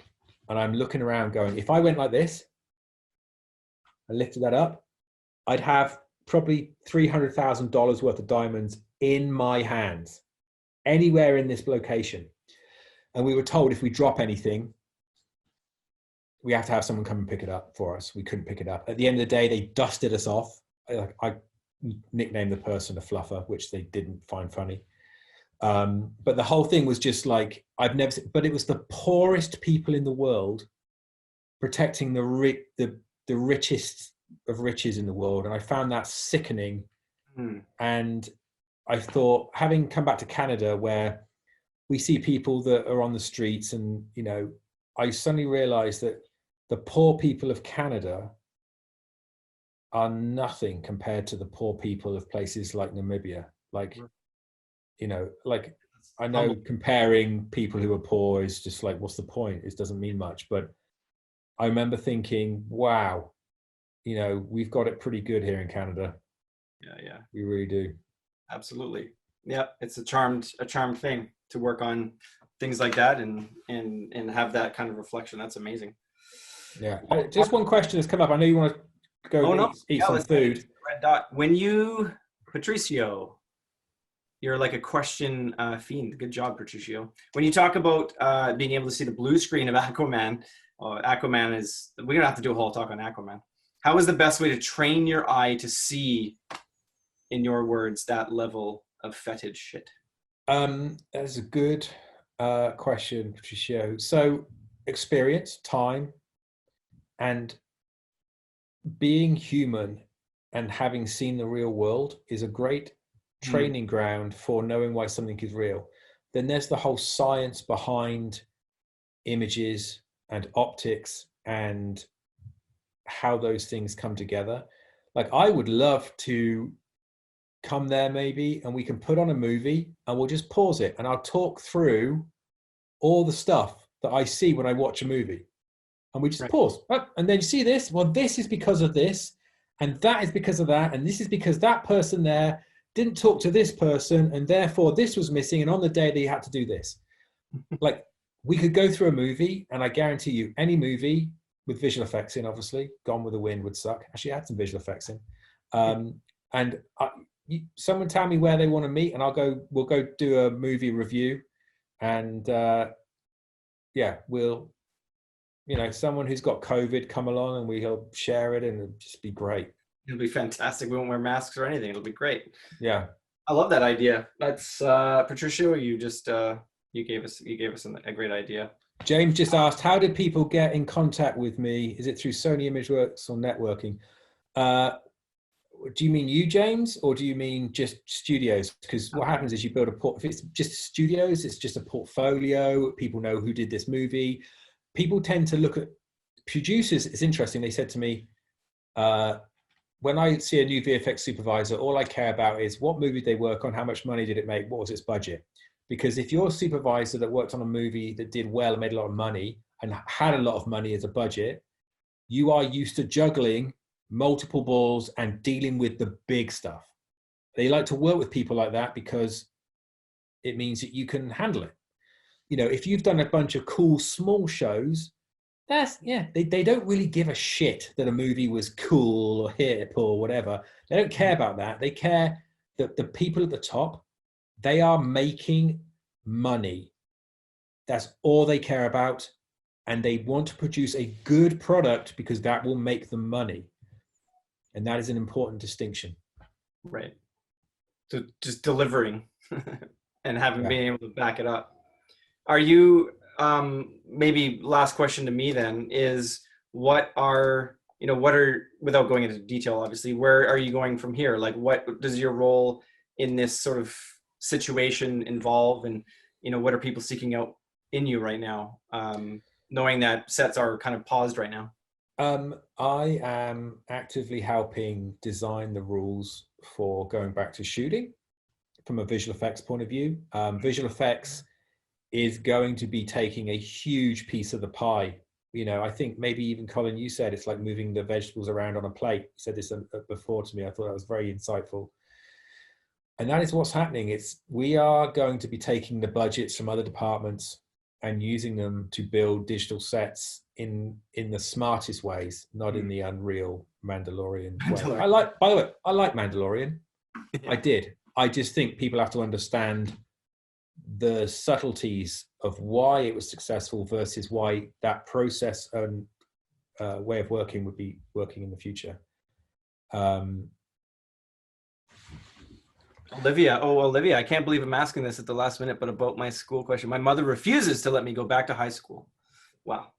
And I'm looking around going, if I went like this, I lifted that up, I'd have probably $300,000 worth of diamonds in my hands, anywhere in this location. And we were told if we drop anything, we have to have someone come and pick it up for us. We couldn't pick it up. At the end of the day, they dusted us off. I nicknamed the person a fluffer, which they didn't find funny. But the whole thing was just like, I've never seen, but it was the poorest people in the world protecting the richest of riches in the world. And I found that sickening. And I thought, having come back to Canada, where we see people that are on the streets, and, you know, I suddenly realized that the poor people of Canada are nothing compared to the poor people of places like Namibia. Like, you know, like, I know comparing people who are poor is just like, what's the point? It doesn't mean much. But I remember thinking, wow, you know, we've got it pretty good here in Canada. Yeah. We really do. Absolutely. Yeah, it's a charmed thing to work on things like that and have that kind of reflection. That's amazing. Yeah. Just one question has come up. I know you want to go eat some food. Red dot. When you, Patricio, you're like a question fiend. Good job, Patricio. When you talk about being able to see the blue screen of Aquaman, Aquaman is, we're going to have to do a whole talk on Aquaman. How is the best way to train your eye to see, in your words, that level of fetid shit? That's a good question, Patricio. So experience, time, and being human and having seen the real world is a great training ground for knowing why something is real. Then there's the whole science behind images and optics and how those things come together. Like, I would love to come there maybe, and we can put on a movie and we'll just pause it and I'll talk through all the stuff that I see when I watch a movie, and we just pause. And then you see this, well, this is because of this, and that is because of that, and this is because that person there didn't talk to this person, and therefore this was missing, and on the day they had to do this. Like, we could go through a movie, and I guarantee you, any movie with visual effects in, obviously, Gone with the Wind would suck. Actually, I had some visual effects in. And someone tell me where they want to meet, and we'll go do a movie review, and yeah, we'll, you know, someone who's got COVID come along and we'll share it, and it'll just be great. It'll be fantastic. We won't wear masks or anything. It'll be great. Yeah. I love that idea. That's Patricio, you just you gave us a great idea. James just asked, how did people get in contact with me? Is it through Sony Imageworks or networking? Do you mean you, James, or do you mean just studios? Because what happens is you build if it's just studios, it's just a portfolio. People know who did this movie. People tend to look at producers. It's interesting. They said to me, when I see a new VFX supervisor, all I care about is what movie they work on, how much money did it make, what was its budget? Because if you're a supervisor that worked on a movie that did well and made a lot of money and had a lot of money as a budget, you are used to juggling multiple balls and dealing with the big stuff. They like to work with people like that because it means that you can handle it. You know, if you've done a bunch of cool small shows, they don't really give a shit that a movie was cool or hip or whatever. They don't care about that. They care that the people at the top, they are making money. That's all they care about. And they want to produce a good product because that will make them money. And that is an important distinction. Right. So just delivering and having been able to back it up. Are you, maybe last question to me then is, without going into detail, obviously, where are you going from here? Like, what does your role in this sort of situation involve? And, what are people seeking out in you right now? Knowing that sets are kind of paused right now. I am actively helping design the rules for going back to shooting from a visual effects point of view. Visual effects is going to be taking a huge piece of the pie. I think maybe even Colin, you said it's like moving the vegetables around on a plate. You said this before to me. I thought that was very insightful. And that is what's happening. We are going to be taking the budgets from other departments and using them to build digital sets in the smartest ways, not in the Unreal Mandalorian way. By the way, I like Mandalorian. I did. I just think people have to understand the subtleties of why it was successful versus why that process and way of working would be working in the future. Olivia, I can't believe I'm asking this at the last minute, but about my school question. My mother refuses to let me go back to high school. Wow.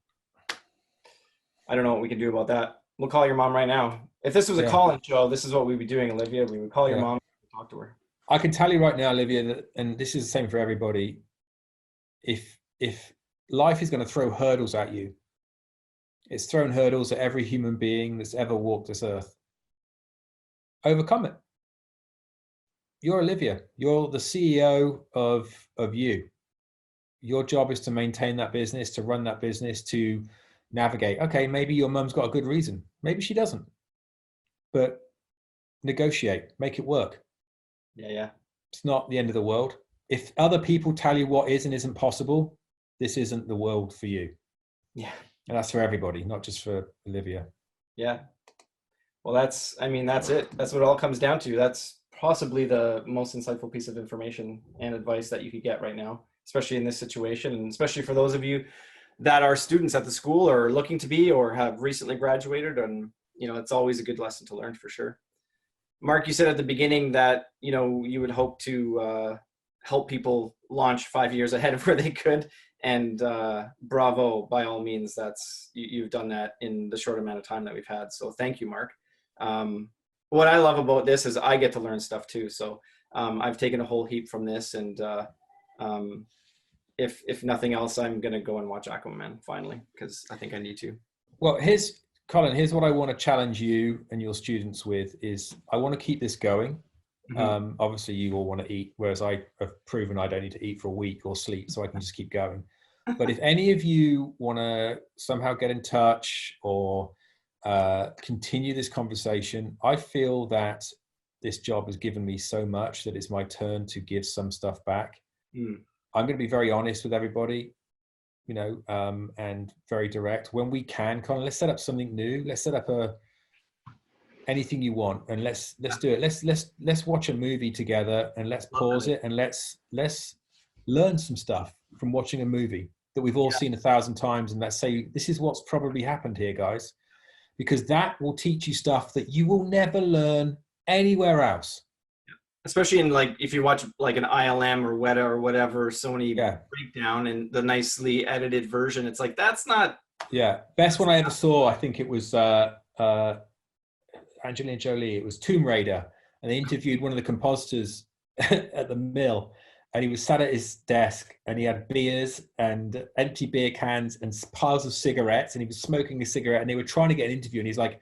I don't know what we can do about that. We'll call your mom right now. If this was a call-in show, this is what we'd be doing, Olivia. We would call your mom and talk to her. I can tell you right now, Olivia, that, and this is the same for everybody, if life is going to throw hurdles at you, it's thrown hurdles at every human being that's ever walked this earth. Overcome it. You're Olivia. You're the CEO of you. Your job is to maintain that business, to run that business, to navigate. Okay, maybe your mum's got a good reason. Maybe she doesn't. But negotiate, make it work. Yeah. It's not the end of the world. If other people tell you what is and isn't possible, this isn't the world for you. Yeah. And that's for everybody, not just for Olivia. Yeah. Well, that's it. That's what it all comes down to. That's possibly the most insightful piece of information and advice that you could get right now, especially in this situation, and especially for those of you that are students at the school or looking to be or have recently graduated. And, it's always a good lesson to learn for sure. Mark, you said at the beginning that, you would hope to help people launch 5 years ahead of where they could. And bravo, by all means, you've done that in the short amount of time that we've had. So thank you, Mark. What I love about this is I get to learn stuff too. So I've taken a whole heap from this. And if nothing else, I'm going to go and watch Aquaman finally, because I think I need to. Well, Colin, here's what I want to challenge you and your students with is I want to keep this going. Mm-hmm. Obviously, you all want to eat, whereas I have proven I don't need to eat for a week or sleep, so I can just keep going. But if any of you want to somehow get in touch or continue this conversation, I feel that this job has given me so much that it's my turn to give some stuff back. I'm going to be very honest with everybody, and very direct. When we can, Colin, let's set up something new. Let's set up anything you want, and let's do it. Let's watch a movie together, and let's pause it, and let's learn some stuff from watching a movie that we've all seen 1,000 times, and let's say this is what's probably happened here, guys, because that will teach you stuff that you will never learn anywhere else. Especially in if you watch like an ILM or Weta or whatever Sony breakdown and the nicely edited version, it's like that's not. Yeah, best one I ever saw. I think it was Angelina Jolie. It was Tomb Raider, and they interviewed one of the compositors at the mill, and he was sat at his desk, and he had beers and empty beer cans and piles of cigarettes, and he was smoking a cigarette, and they were trying to get an interview, and he's like,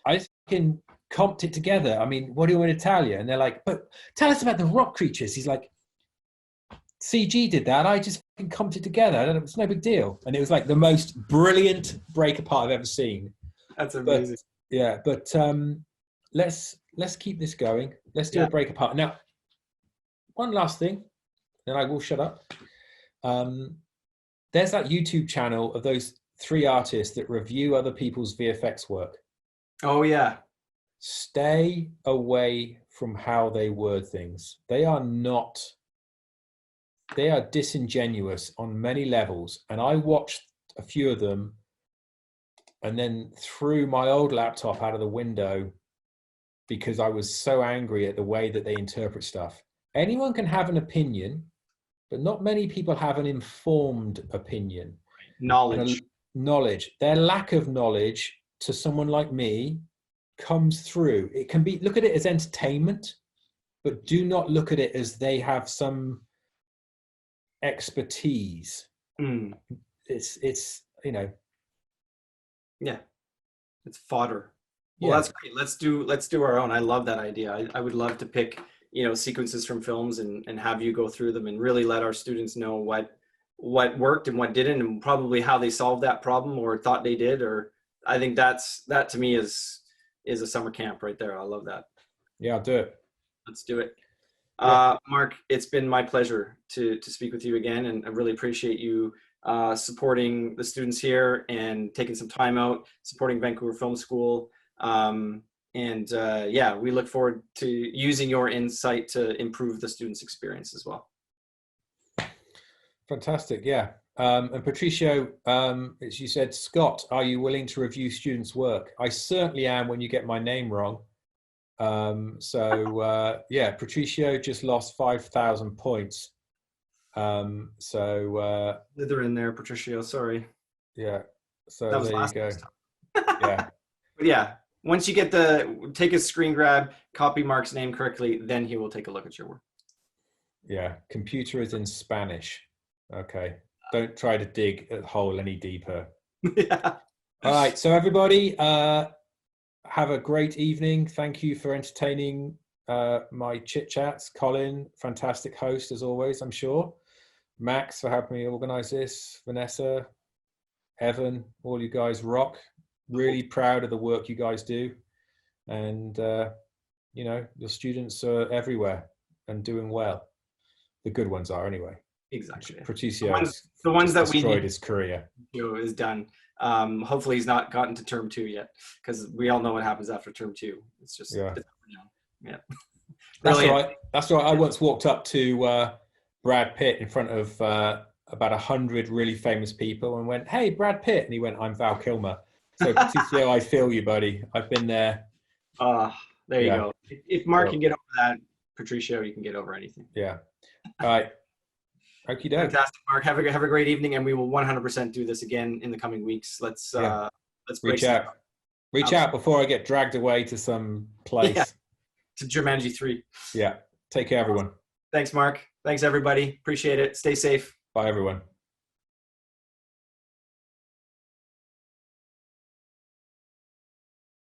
I just fucking comped it together. I mean, what do you want me to tell you? And they're like, but tell us about the rock creatures. He's like, CG did that. I just fucking comped it together. It's no big deal. And it was like the most brilliant break apart I've ever seen. That's amazing. But let's keep this going. Let's do a break apart. Now, one last thing, then I will shut up. There's that YouTube channel of those 3 artists that review other people's VFX work. Oh yeah. Stay away from how they word things. They are disingenuous on many levels. And I watched a few of them and then threw my old laptop out of the window because I was so angry at the way that they interpret stuff. Anyone can have an opinion, but not many people have an informed opinion. Knowledge. Their lack of knowledge to someone like me comes through. It can be, look at it as entertainment, but do not look at it as they have some expertise. It's yeah, it's fodder. Well, that's great. Let's do our own. I love that idea. I would love to pick sequences from films and have you go through them and really let our students know what worked and what didn't, and probably how they solved that problem or thought they did. Or I think that to me is a summer camp right there. I love that. Yeah, I'll do it. Let's do it. Mark, it's been my pleasure to speak with you again, and I really appreciate you supporting the students here and taking some time out, supporting Vancouver Film School. We look forward to using your insight to improve the students' experience as well. Fantastic, yeah. And Patricio, as you said, Scott, are you willing to review students' work? I certainly am when you get my name wrong. Patricio just lost 5,000 points. Slither in there, Patricio, sorry. Yeah, so that was there you go. Yeah. But yeah, once you take a screen grab, copy Mark's name correctly, then he will take a look at your work. Yeah, computer is in Spanish. Okay, don't try to dig a hole any deeper. Yeah. All right, so everybody, have a great evening. Thank you for entertaining my chit chats. Colin, fantastic host as always, I'm sure. Max for helping me organize this. Vanessa, Evan, all you guys rock. Really proud of the work you guys do. And, your students are everywhere and doing well. The good ones are anyway. Exactly. Patricio, the ones that destroyed his career. Is done. Hopefully he's not gotten to term 2 yet, because we all know what happens after term 2. It's just yeah. That's right. That's right. I once walked up to Brad Pitt in front of about 100 really famous people and went, "Hey, Brad Pitt," and he went, "I'm Val Kilmer." So Patricio, I feel you, buddy. I've been there. There you go. If Mark can get over that, Patricio, you can get over anything. Yeah. All right. Okie doke. Fantastic, Mark. Have a great evening, and we will 100% do this again in the coming weeks. Let's reach out. Reach out before I get dragged away to some place. Yeah. To Jumanji 3. Yeah. Take care, everyone. Thanks, Mark. Thanks, everybody. Appreciate it. Stay safe. Bye, everyone.